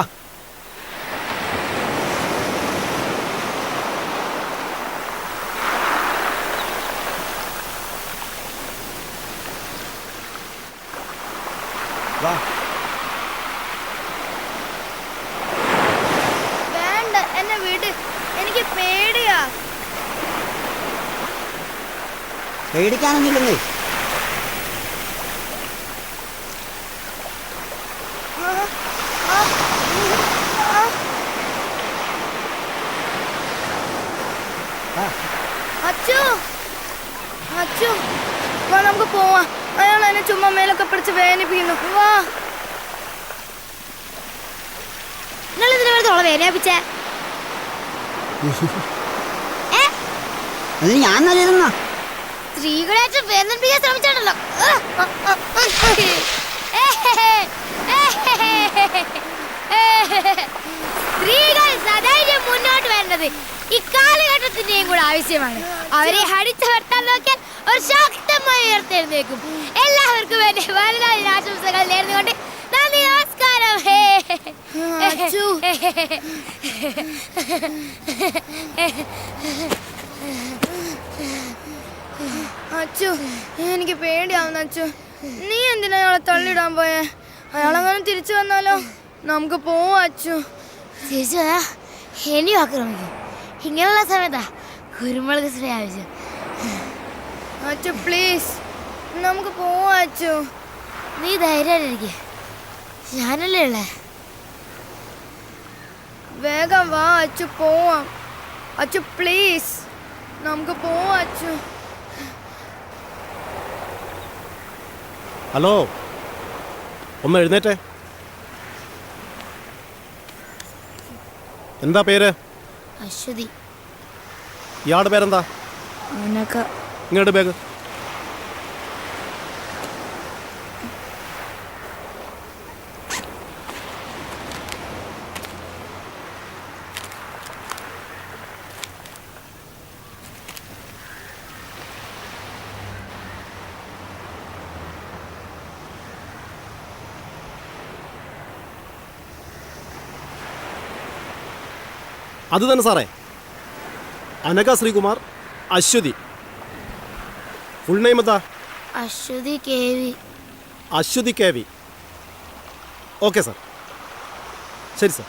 വേണ്ട, എന്നെ വീട്. എനിക്ക് പേടിയാ. പേടിക്കാനൊന്നുമില്ലെന്നേ. അച്ചു, അച്ചു, വാ നമുക്ക് പോവാ. അയാൾ എന്നെ ചുമ്മാ മേലൊക്കെ പിടിച്ച് വേദനിപ്പിക്കുന്നു. വാ. നിങ്ങൾ ഇതിനെ വെറുതെ വേദനിപ്പിച്ചേ? ഞാൻ നല്ലിരുന്ന സ്ത്രീകളായിട്ട് വേദനിപ്പിക്കാൻ ശ്രമിച്ചാണല്ലോ. സ്ത്രീകൾ സദൈര്യം മുന്നോട്ട് വരേണ്ടത് ഇക്കാലഘട്ടത്തിന്റെയും കൂടെ ആവശ്യമാണ്. അവരെ അടിച്ചമർത്താൻ നോക്കിയാൽ ഒരു ശക്തമായി ഉയർത്തെഴുന്നേക്കും. എല്ലാവർക്കും വേണ്ടി വലുതായ ആശംസകൾ നേർന്നുകൊണ്ട് നന്ദി, നമസ്കാരം. അച്ചു, എനിക്ക് പേടിയാവുന്നു. അച്ചു, നീ എന്തിനാ അയാളെ തള്ളിയിടാൻ പോയേ? അയാളെങ്ങനെ തിരിച്ചു വന്നാലോ? നമുക്ക് പോവാ അച്ചു. തിരിച്ചു ഇനി ആക്രമിക്കും. ഇങ്ങനെയുള്ള സമയത്താ കുരുമുളക് സ്പ്രേ ആവശ്യം. അച്ചു പ്ലീസ്, നമുക്ക് പോവാ അച്ചു. നീ ധൈര്യമായിട്ടിരിക്കെ, ഞാനല്ലേ ഉള്ളേ. വേഗം വാ അച്ചു, പോവാം. അച്ചു പ്ലീസ്, നമുക്ക് പോവാ അച്ചു. ഹലോ, ഒന്ന് എഴുന്നേറ്റേ. എന്താ പേര്? അശ്വതി. ഇയാളുടെ പേരെന്താ? ഇങ്ങോട്ട് ബാഗ്. അത് തന്നെ സാറേ, അനഘ ശ്രീകുമാർ, അശ്വതി. ഫുൾ നെയിം എന്താ? Aswathy K V. Aswathy K V. Okay sir, ശരി സാർ.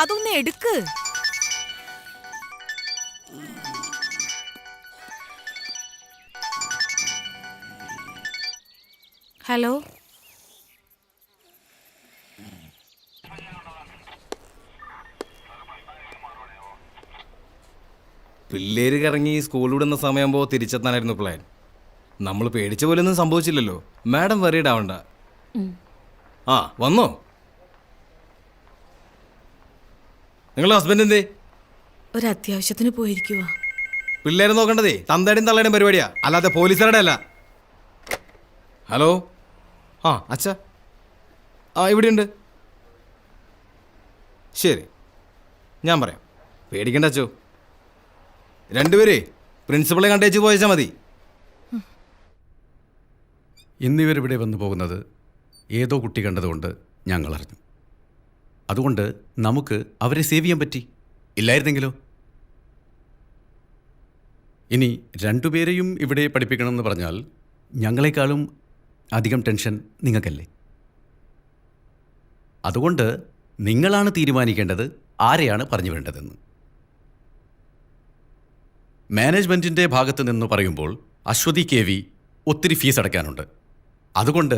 അതൊന്ന് എടുക്ക്. ഹലോ, പിള്ളേര് കറങ്ങി സ്കൂൾ വിടുന്ന സമയമാകുമ്പോൾ തിരിച്ചെത്താനായിരുന്നു പ്ലാൻ. നമ്മൾ പേടിച്ച പോലൊന്നും സംഭവിച്ചില്ലല്ലോ. മാഡം വറീഡ് ആവണ്ട. ആ വന്നോ? നിങ്ങളുടെ ഹസ്ബൻഡ് എന്തേ? ഒരു അത്യാവശ്യത്തിന് പോയിരിക്കുവാ. പിള്ളേരെ നോക്കേണ്ടതേ തന്തയുടെയും തള്ളയുടെയും പരിപാടിയാ, അല്ലാതെ പോലീസുകാരുടെ അല്ല. ഹലോ, ആ അച്ഛ, ആ ഇവിടെയുണ്ട്. ശരി, ഞാൻ പറയാം, പേടിക്കണ്ട അച്ചോ. രണ്ടുപേരേ പ്രിൻസിപ്പളെ കണ്ടേച്ച് പോയച്ചാൽ മതി. ഇന്നിവരിവിടെ വന്നു പോകുന്നത് ഏതോ കുട്ടി കണ്ടതുകൊണ്ട് ഞങ്ങൾ അറിഞ്ഞു. അതുകൊണ്ട് നമുക്ക് അവരെ സേവ് ചെയ്യാൻ പറ്റി. ഇല്ലായിരുന്നെങ്കിലോ? ഇനി രണ്ടുപേരെയും ഇവിടെ പഠിപ്പിക്കണമെന്ന് പറഞ്ഞാൽ ഞങ്ങളെക്കാളും അധികം ടെൻഷൻ നിങ്ങൾക്കല്ലേ? അതുകൊണ്ട് നിങ്ങളാണ് തീരുമാനിക്കേണ്ടത് ആരെയാണ് പറഞ്ഞു വേണ്ടതെന്ന്. മാനേജ്മെൻറ്റിൻ്റെ ഭാഗത്ത് നിന്ന് പറയുമ്പോൾ അശ്വതി കെ വി ഒത്തിരി ഫീസ് അടയ്ക്കാനുണ്ട്. അതുകൊണ്ട്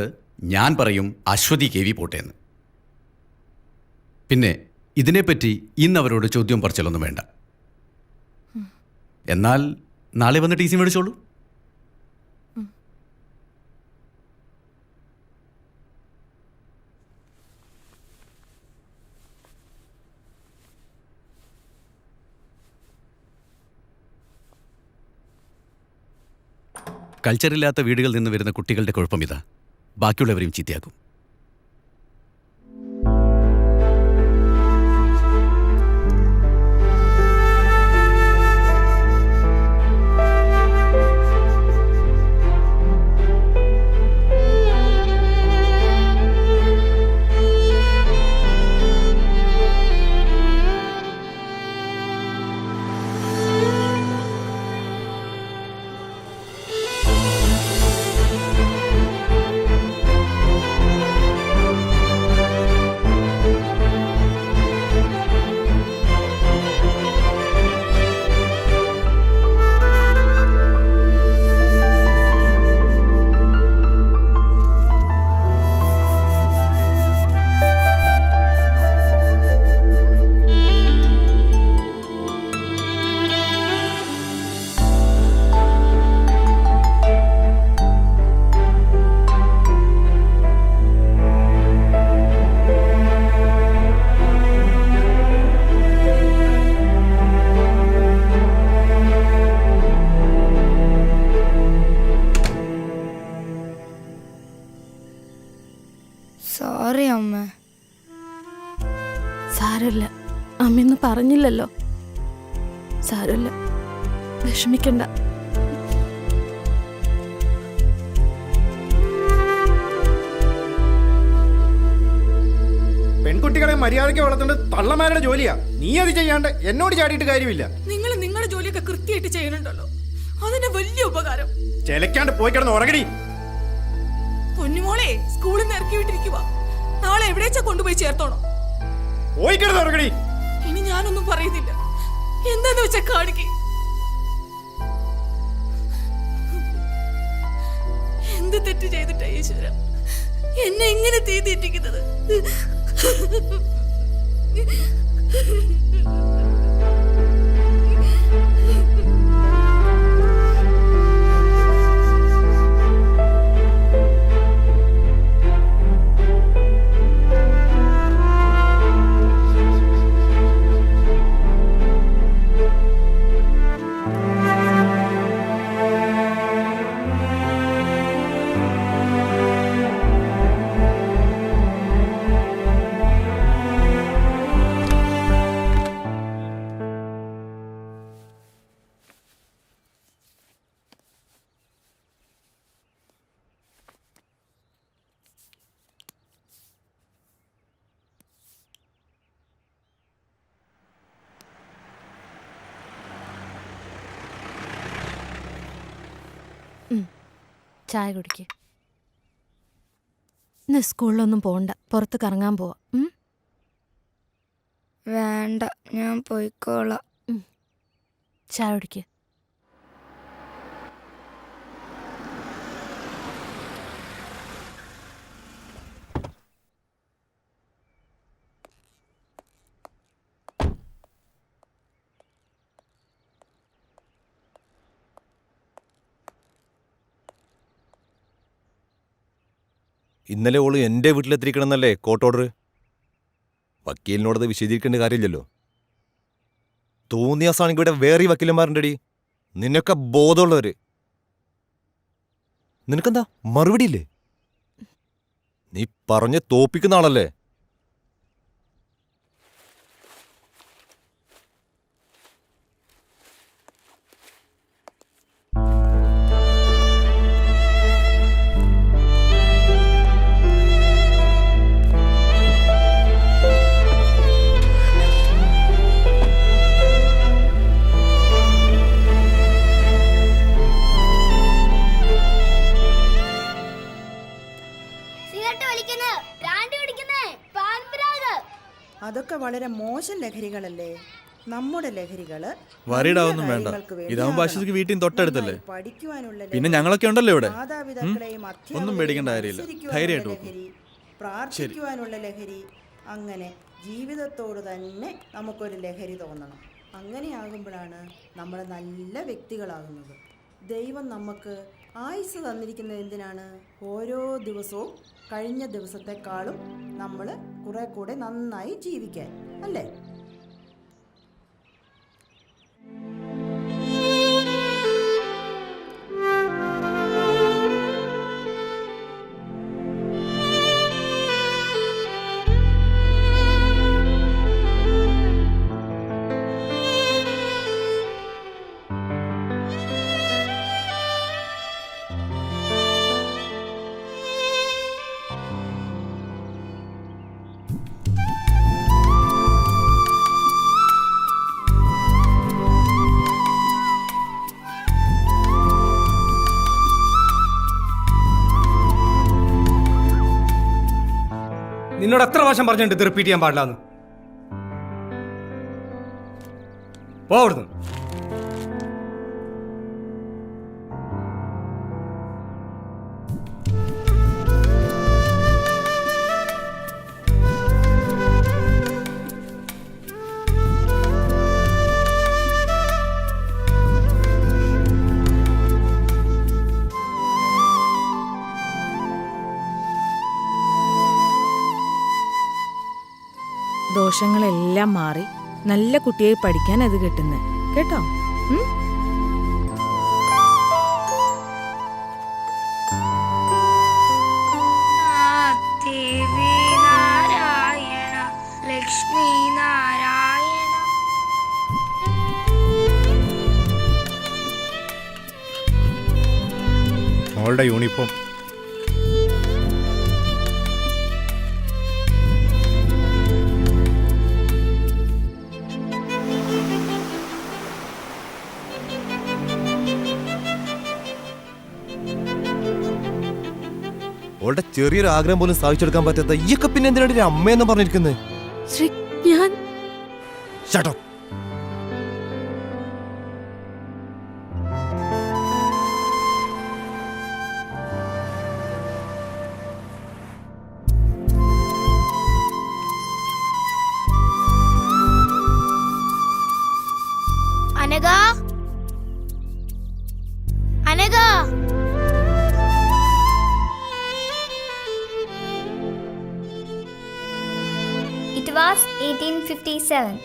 ഞാൻ പറയും അശ്വതി KV പോട്ടേന്ന്. പിന്നെ ഇതിനെപ്പറ്റി ഇന്ന് അവരോട് ചോദ്യം പറച്ചിലൊന്നും വേണ്ട. എന്നാൽ നാളെ വന്ന് TC മേടിച്ചോളൂ. കൾച്ചറില്ലാത്ത വീടുകളിൽ നിന്ന് വരുന്ന കുട്ടികളുടെ കുഴപ്പം ഇതാ, ബാക്കിയുള്ളവരെയും ചീത്തയാക്കും. സോറി അമ്മ. സാരമില്ല, അമ്മയൊന്നും പറഞ്ഞില്ലല്ലോ. സാരമില്ല, വിഷമിക്കണ്ട. പെൺകുട്ടികളെ മര്യാദയ്ക്ക് വളർത്തേണ്ടത് തള്ളമാരുടെ ജോലിയാ. നീ അത് ചെയ്യാണ്ട് എന്നോട് ചാടിയിട്ട് കാര്യമില്ല. നിങ്ങൾ നിങ്ങളുടെ ജോലിയൊക്കെ കൃത്യമായിട്ട് ചെയ്യണുണ്ടല്ലോ, അതിന്റെ വലിയ ഉപകാരം. ചെലക്കാണ്ട് പോയി കിടന്ന് ഉറങ്ങടി. പൊന്നുമോളെ സ്കൂളിൽ നിന്ന് ഇറക്കി വിട്ടിരിക്കുക. നാളെ എവിടേച്ചാ കൊണ്ടുപോയി ചേർത്തോണം. പോയി കിടന്ന് ഉറങ്ങടി. ഇനി ഞാനൊന്നും പറയുന്നില്ല, എന്താന്ന് വെച്ചാ കാണിക്ക്. എന്ത് തെറ്റ് ചെയ്തിട്ടാ ഈശ്വര എന്നെ എങ്ങനെ തീ തീറ്റിക്കുന്നത്? ചായ കുടിക്ക്. ഇന്ന് സ്കൂളിലൊന്നും പോണ്ട, പുറത്ത് കറങ്ങാൻ പോവാ. വേണ്ട, ഞാൻ പോയിക്കോളാം. ചായ കുടിക്ക്. ഇന്നലെ ഓള് എൻ്റെ വീട്ടിലെത്തിരിക്കണമെന്നല്ലേ കോർട്ട് ഓർഡർ? വക്കീലിനോടത് വിശദീകരിക്കേണ്ട കാര്യമില്ലല്ലോ. തോന്നിയാസാണെങ്കിൽ ഇവിടെ വേറെ വക്കീലന്മാരുണ്ടടി, നിന്നൊക്കെ ബോധമുള്ളവര്. നിനക്കെന്താ മറുപടിയില്ലേ? നീ പറഞ്ഞ് തോപ്പിക്കുന്ന ആളല്ലേ? അതൊക്കെ വളരെ മോശം ലഹരികളല്ലേ? നമ്മുടെ ലഹരികള് വറിയിടാവൊന്നും വേണ്ട. ഇതാവുമ്പോ അശ്വതിക്ക് വീട്ടിൽ നിന്ന് തൊട്ടടുത്തല്ലേ. പിന്നെ ഞങ്ങളൊക്കെ ഉണ്ടല്ലോ ഇവിടെ. ഒന്നും പേടിക്കേണ്ട കാര്യമില്ല. ധൈര്യമായിട്ട് പോകും. പ്രാർത്ഥിക്കുവാനുള്ള ലഹരി, അങ്ങനെ ജീവിതത്തോട് തന്നെ നമുക്കൊരു ലഹരി തോന്നണം. അങ്ങനെയാകുമ്പോഴാണ് നമ്മൾ നല്ല വ്യക്തികളാകുന്നത്. ദൈവം നമുക്ക് ആയുസ് തന്നിരിക്കുന്നത് എന്തിനാണ്? ഓരോ ദിവസവും കഴിഞ്ഞ ദിവസത്തെക്കാളും നമ്മൾ കുറെ കൂടെ നന്നായി ജീവിക്കാൻ, അല്ലേ? നിന്നോട് എത്ര പ്രാവശ്യം പറഞ്ഞിട്ടുണ്ട് ഇത് റിപ്പീറ്റ് ചെയ്യാൻ പാടില്ലാന്ന്? പോ അവിടുന്ന്. ദോഷങ്ങളെല്ലാം മാറി നല്ല കുട്ടിയായി പഠിക്കാൻ അത് കിട്ടുന്നത് കേട്ടോ. ദേവി നാരായണ ലക്ഷ്മി നാരായണ. മോളുടെ യൂണിഫോം. അവളുടെ ചെറിയൊരു ആഗ്രഹം പോലും സാധിച്ചെടുക്കാൻ പറ്റാത്ത ഈയൊക്കെ പിന്നെ എന്തിനാണ് ഒരു അമ്മയെന്ന് പറഞ്ഞിരിക്കുന്നത്? Shut up. Anagha, Anagha. It was 1857.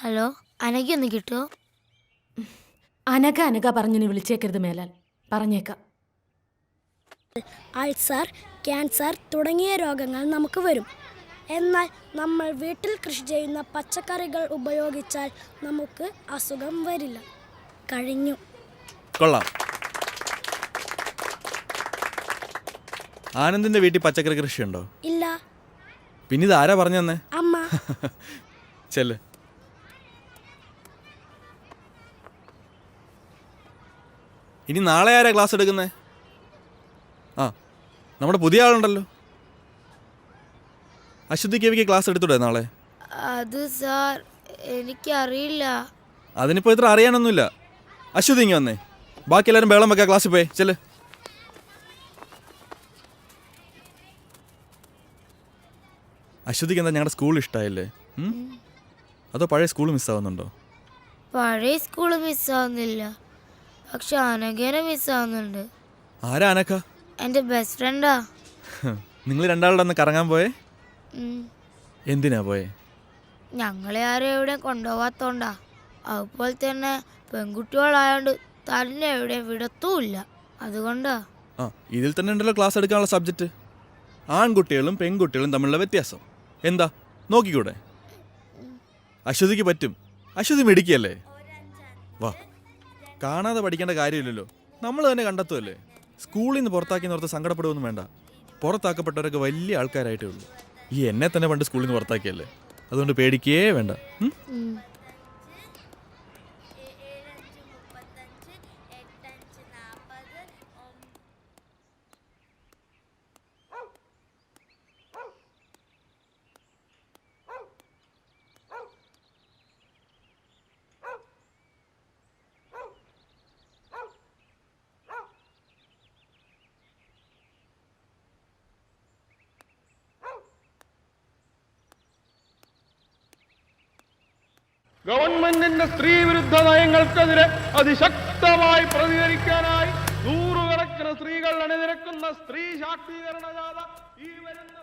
Hello, Anagha ഒന്ന് കിട്ടുമോ? അനഘ അനഘ പറഞ്ഞു വിളിച്ചേക്കരുത് മേലാൽ. പറഞ്ഞേക്കാം. അൾസർ, ക്യാൻസർ തുടങ്ങിയ രോഗങ്ങൾ നമുക്ക് വരും. എന്നാൽ നമ്മൾ വീട്ടിൽ കൃഷി ചെയ്യുന്ന പച്ചക്കറികൾ ഉപയോഗിച്ചാൽ നമുക്ക് അസുഖം വരില്ല. കഴിഞ്ഞു. കൊള്ളാം. ആനന്ദിന്റെ വീട്ടിൽ പച്ചക്കറി കൃഷിയുണ്ടോ? ഇല്ല. പിന്നെ ഇത് ആരാ പറഞ്ഞു തന്നെ? അമ്മ. ചെല്ല്. ഇനി നാളെ ആരാ ക്ലാസ് എടുക്കുന്നേ? ആ, നമ്മുടെ പുതിയ ആളുണ്ടല്ലോ. അശ്വതി കേവിക്ക് ക്ലാസ് എടുത്തൂടെ നാളെ? അത് സാർ എനിക്കറിയില്ല. അതിനിപ്പോൾ ഇത്ര അറിയാനൊന്നുമില്ല. അശ്വതി ഇങ്ങ് വന്നേ. ബാക്കി എല്ലാവരും ബേളം വെക്കാം, ക്ലാസ്സിൽ പോയി ചെല്ല്. അശ്വതിക്ക് എന്താ ഞങ്ങളുടെ സ്കൂൾ ഇഷ്ടമായില്ലേ? അതോ പഴയ സ്കൂൾ മിസ്സാവുന്നുണ്ടോ? പഴയ സ്കൂള് മിസ്സാവുന്നില്ല, പക്ഷെ അനഘേനെ മിസ്സാവുന്നുണ്ട്. ആരാ അനക്ക? എൻ്റെ ബെസ്റ്റ് ഫ്രണ്ടാ. നിങ്ങൾ രണ്ടാളുടെ ഒന്ന് കറങ്ങാൻ പോയേ? എന്തിനാ പോയേ? ഞങ്ങളെ ആരും എവിടെ കൊണ്ടുപോകാത്തോണ്ടാ. അതുപോലെ തന്നെ പെൺകുട്ടികളായോണ്ട് തന്നെ എവിടെ വിടത്തുമില്ല. അതുകൊണ്ടാ. ആ ഇതിൽ തന്നെ ഉണ്ടല്ലോ ക്ലാസ് എടുക്കാനുള്ള സബ്ജക്റ്റ്. ആൺകുട്ടികളും പെൺകുട്ടികളും തമ്മിലുള്ള വ്യത്യാസം എന്താ നോക്കിക്കൂടെ? അശ്വതിക്ക് പറ്റും. അശ്വതി മിടുക്കിയല്ലേ? വാ, കാണാതെ പഠിക്കേണ്ട കാര്യമില്ലല്ലോ, നമ്മൾ തന്നെ കണ്ടെത്തുമല്ലേ. സ്കൂളിൽ നിന്ന് പുറത്താക്കിയെന്നോർത്ത് സങ്കടപ്പെടുകയൊന്നും വേണ്ട. പുറത്താക്കപ്പെട്ടവരൊക്കെ വലിയ ആൾക്കാരായിട്ടേ ഉള്ളൂ. ഈ എന്നെ തന്നെ പണ്ട് സ്കൂളിൽ നിന്ന് പുറത്താക്കിയല്ലേ, അതുകൊണ്ട് പേടിക്കേ വേണ്ട. ഗവൺമെന്റിന്റെ സ്ത്രീ വിരുദ്ധ നയങ്ങൾക്കെതിരെ അതിശക്തമായി പ്രതികരിക്കാനായി നൂറുകണക്കിന് സ്ത്രീകൾ അണിനിരക്കുന്ന സ്ത്രീ ശാക്തീകരണ ജാഥ ഈ വരുന്ന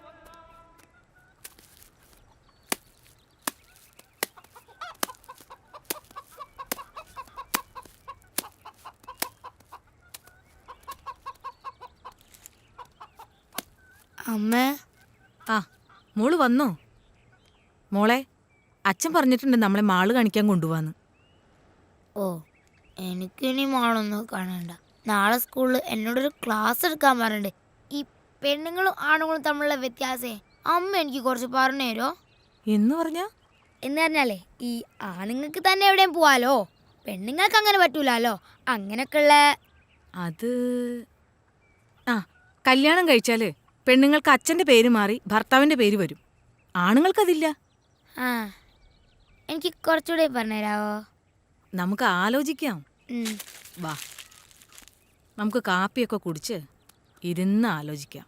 അമ്മേ. ആ മോള് വന്നോ? മോളെ, അച്ഛൻ പറഞ്ഞിട്ടുണ്ട് നമ്മളെ മാള് കാണിക്കാൻ കൊണ്ടുപോവാന്ന്. ഓ, എനിക്കിനി മാളൊന്നും കാണണ്ട. നാളെ സ്കൂളിൽ എന്നോടൊരു ക്ലാസ് എടുക്കാൻ പറഞ്ഞിട്ടുണ്ട്. ഈ പെണ്ണുങ്ങളും ആണുങ്ങളും തമ്മിലുള്ള വ്യത്യാസേ അമ്മ എനിക്ക് കുറച്ച് പറഞ്ഞു തരുമോ? എന്ന് പറഞ്ഞാലേ ഈ ആണുങ്ങൾക്ക് തന്നെ എവിടെയും പോവാലോ, പെണ്ണുങ്ങൾക്ക് അങ്ങനെ പറ്റൂലോ. അങ്ങനെയൊക്കെയുള്ള അത് ആ കല്യാണം കഴിച്ചാല് പെണ്ണുങ്ങൾക്ക് അച്ഛന്റെ പേര് മാറി ഭർത്താവിന്റെ പേര് വരും. ആണുങ്ങൾക്കതില്ല. ആ, എനിക്ക് കുറച്ചുകൂടെ പറഞ്ഞുതരാവോ? നമുക്ക് ആലോചിക്കാം. വാ, നമുക്ക് കാപ്പിയൊക്കെ കുടിച്ച് ഇരുന്ന് ആലോചിക്കാം.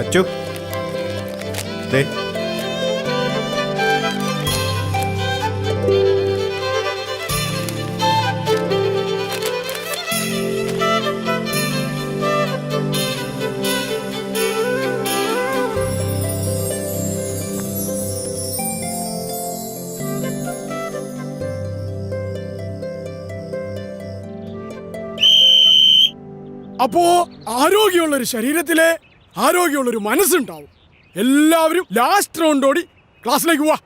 അച്ചു, ദേ അപ്പോ ആരോഗ്യമുള്ളൊരു ശരീരത്തിലെ ആരോഗ്യമുള്ളൊരു മനസ്സുണ്ടാവും. എല്ലാവരും ലാസ്റ്റ് റൗണ്ടോടി ക്ലാസ്സിലേക്ക് പോവാ.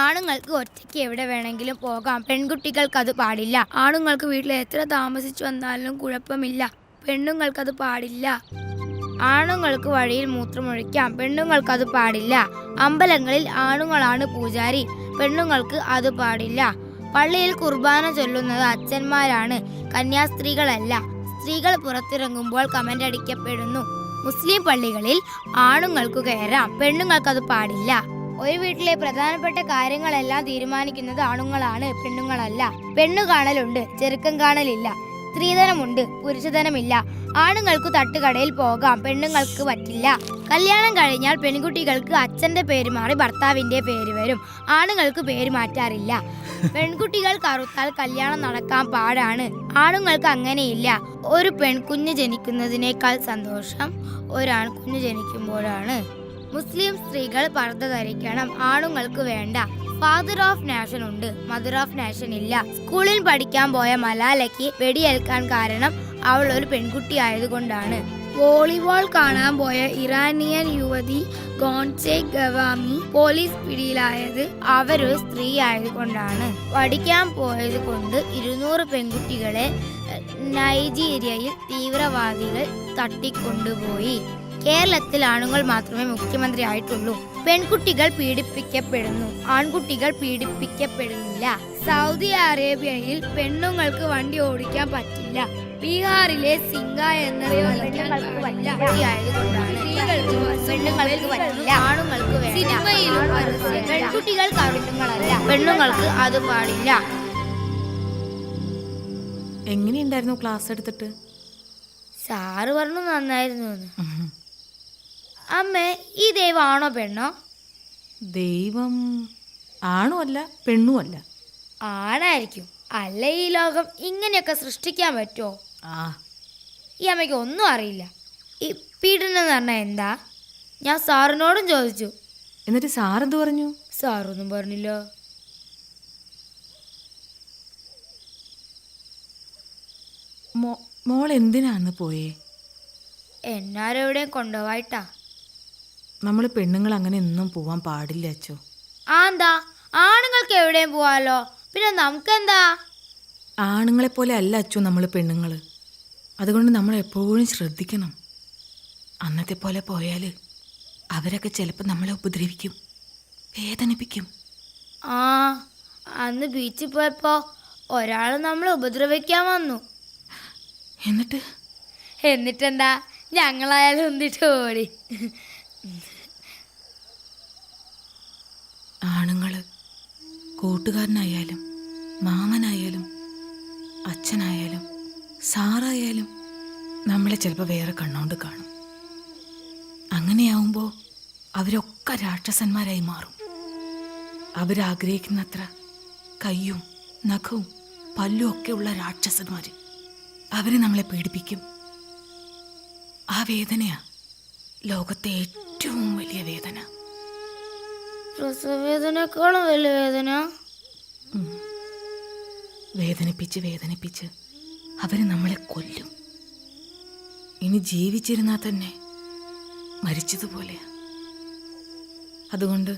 ആണുങ്ങൾക്ക് ഒറ്റയ്ക്ക് എവിടെ വേണമെങ്കിലും പോകാം, പെൺകുട്ടികൾക്ക് അത് പാടില്ല. ആണുങ്ങൾക്ക് വീട്ടിൽ എത്ര താമസിച്ചു വന്നാലും കുഴപ്പമില്ല, പെണ്ണുങ്ങൾക്കത് പാടില്ല. ആണുങ്ങൾക്ക് വഴിയിൽ മൂത്രമൊഴിക്കാം, പെണ്ണുങ്ങൾക്കത് പാടില്ല. അമ്പലങ്ങളിൽ ആണുങ്ങളാണ് പൂജാരി, പെണ്ണുങ്ങൾക്ക് അത് പാടില്ല. പള്ളിയിൽ കുർബാന ചൊല്ലുന്നത് അച്ഛന്മാരാണ്, കന്യാസ്ത്രീകളല്ല. സ്ത്രീകൾ പുറത്തിറങ്ങുമ്പോൾ കമന്റ് അടിക്കപ്പെടുന്നു. മുസ്ലിം പള്ളികളിൽ ആണുങ്ങൾക്ക് കയറാം, പെണ്ണുങ്ങൾക്കത് പാടില്ല. ഒരു വീട്ടിലെ പ്രധാനപ്പെട്ട കാര്യങ്ങളെല്ലാം തീരുമാനിക്കുന്നത് ആണുങ്ങളാണ്, പെണ്ണുങ്ങളല്ല. പെണ്ണു കാണലുണ്ട്, ചെറുക്കം കാണലില്ല. സ്ത്രീധനമുണ്ട്, പുരുഷധനമില്ല. ആണുങ്ങൾക്ക് തട്ടുകടയിൽ പോകാം, പെണ്ണുങ്ങൾക്ക് പറ്റില്ല. കല്യാണം കഴിഞ്ഞാൽ പെൺകുട്ടികൾക്ക് അച്ഛന്റെ പേര് മാറി ഭർത്താവിന്റെ പേര് വരും, ആണുങ്ങൾക്ക് പേര് മാറ്റാറില്ല. പെൺകുട്ടികൾ കറുത്താൽ കല്യാണം നടക്കാൻ പാടാണ്, ആണുങ്ങൾക്ക് അങ്ങനെയില്ല. ഒരു പെൺകുഞ്ഞ് ജനിക്കുന്നതിനേക്കാൾ സന്തോഷം ഒരാൺകുഞ്ഞ് ജനിക്കുമ്പോഴാണ്. മുസ്ലിം സ്ത്രീകൾ പർദ്ദ ധരിക്കണം, ആണുങ്ങൾക്ക് വേണ്ട. ഫാദർ ഓഫ് നാഷൻ ഉണ്ട്, മദർ ഓഫ് നാഷൻ ഇല്ല. സ്കൂളിൽ പഠിക്കാൻ പോയ മലാലയ്ക്ക് വെടിയേൽക്കാൻ കാരണം അവൾ ഒരു പെൺകുട്ടി ആയതുകൊണ്ടാണ്. വോളിബോൾ കാണാൻ പോയ ഇറാനിയൻ യുവതി ഗോൺസെ ഗവാമി പോലീസ് പിടിയിലായത് അവരൊരു സ്ത്രീ ആയതുകൊണ്ടാണ്. പഠിക്കാൻ പോയത് കൊണ്ട് 200 പെൺകുട്ടികളെ നൈജീരിയയിൽ തീവ്രവാദികൾ തട്ടിക്കൊണ്ടുപോയി. കേരളത്തിൽ ആണുങ്ങൾ മാത്രമേ മുഖ്യമന്ത്രി ആയിട്ടുള്ളൂ. പെൺകുട്ടികൾ പീഡിപ്പിക്കപ്പെടുന്നു, ആൺകുട്ടികൾ പീഡിപ്പിക്കപ്പെടുന്നില്ല. സൗദി അറേബ്യയിൽ പെണ്ണുങ്ങൾക്ക് വണ്ടി ഓടിക്കാൻ പറ്റില്ല, ബീഹാറിലെ സിംഗ എന്ന സിനിമയിലും പെൺകുട്ടികൾക്ക് ആവശ്യങ്ങളല്ല, പെണ്ണുങ്ങൾക്ക് അത് പാടില്ല. എങ്ങനെയുണ്ടായിരുന്നു ക്ലാസ് എടുത്തിട്ട്? സാറ് പറഞ്ഞു നന്നായിരുന്നു. അമ്മേ, ഈ ദൈവമാണോ പെണ്ണോ? ദൈവം ആണും അല്ല പെണ്ണും അല്ല. ആണായിരിക്കും. അല്ല, ഈ ലോകം ഇങ്ങനെയൊക്കെ സൃഷ്ടിക്കാൻ പറ്റുമോ? ഈ അമ്മയ്ക്ക് ഒന്നും അറിയില്ല. ഈ പീഡനം എന്ന് പറഞ്ഞാൽ എന്താ? ഞാൻ സാറിനോടും ചോദിച്ചു. എന്നിട്ട് സാറെന്ത് പറഞ്ഞു? സാറൊന്നും പറഞ്ഞില്ല. മോൾ എന്തിനാന്ന് പോയേ? എന്നാരെവിടെയും കൊണ്ടുപോയിട്ടാ. നമ്മൾ പെണ്ണുങ്ങൾ അങ്ങനെ ഒന്നും പോവാൻ പാടില്ല അച്ചോ. എന്താ, ആണുങ്ങൾക്ക് എവിടെയും പോവാലോ, പിന്നെ നമുക്കെന്താ? ആണുങ്ങളെ പോലെ അല്ല അച്ചു നമ്മൾ പെണ്ണുങ്ങൾ. അതുകൊണ്ട് നമ്മൾ എപ്പോഴും ശ്രദ്ധിക്കണം. അന്നത്തെ പോലെ പോയാൽ അവരൊക്കെ ചിലപ്പോൾ നമ്മളെ ഉപദ്രവിക്കും, വേദനിപ്പിക്കും. അന്ന് ബീച്ചിൽ പോയപ്പോ ഒരാൾ നമ്മളെ ഉപദ്രവിക്കാൻ വന്നു. എന്നിട്ടെന്താ, ഞങ്ങളായാലും ഒന്നിട്ട് ഓടി. ആണുങ്ങൾ കൂട്ടുകാരനായാലും മാമനായാലും അച്ഛനായാലും സാറായാലും നമ്മളെ ചിലപ്പോൾ വേറെ കണ്ണുകൊണ്ട് കാണും. അങ്ങനെയാവുമ്പോൾ അവരൊക്കെ രാക്ഷസന്മാരായി മാറും. അവരാഗ്രഹിക്കുന്നത്ര കയ്യും നഖവും പല്ലും ഒക്കെ ഉള്ള രാക്ഷസന്മാർ അവർ നമ്മളെ പീഡിപ്പിക്കും. ആ വേദനയാ ലോകത്തെ ഏറ്റവും വലിയ വേദന. പ്രസവവേദനേക്കാളും വലിയ വേദന. വേദനിപ്പിച്ച് വേദനിപ്പിച്ച് അവർ നമ്മളെ കൊല്ലും. ഇനി ജീവിച്ചിരുന്നാൽ തന്നെ മരിച്ചതുപോലെയാ. അതുകൊണ്ട്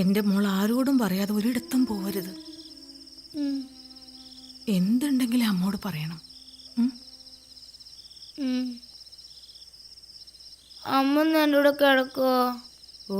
എൻ്റെ മോൾ ആരോടും പറയാതെ ഒരിടത്തും പോവരുത്. എന്തുണ്ടെങ്കിലും അമ്മോട് പറയണം. അമ്മ എൻ്റെ കൂടെ കിടക്കുവോ? ഓ,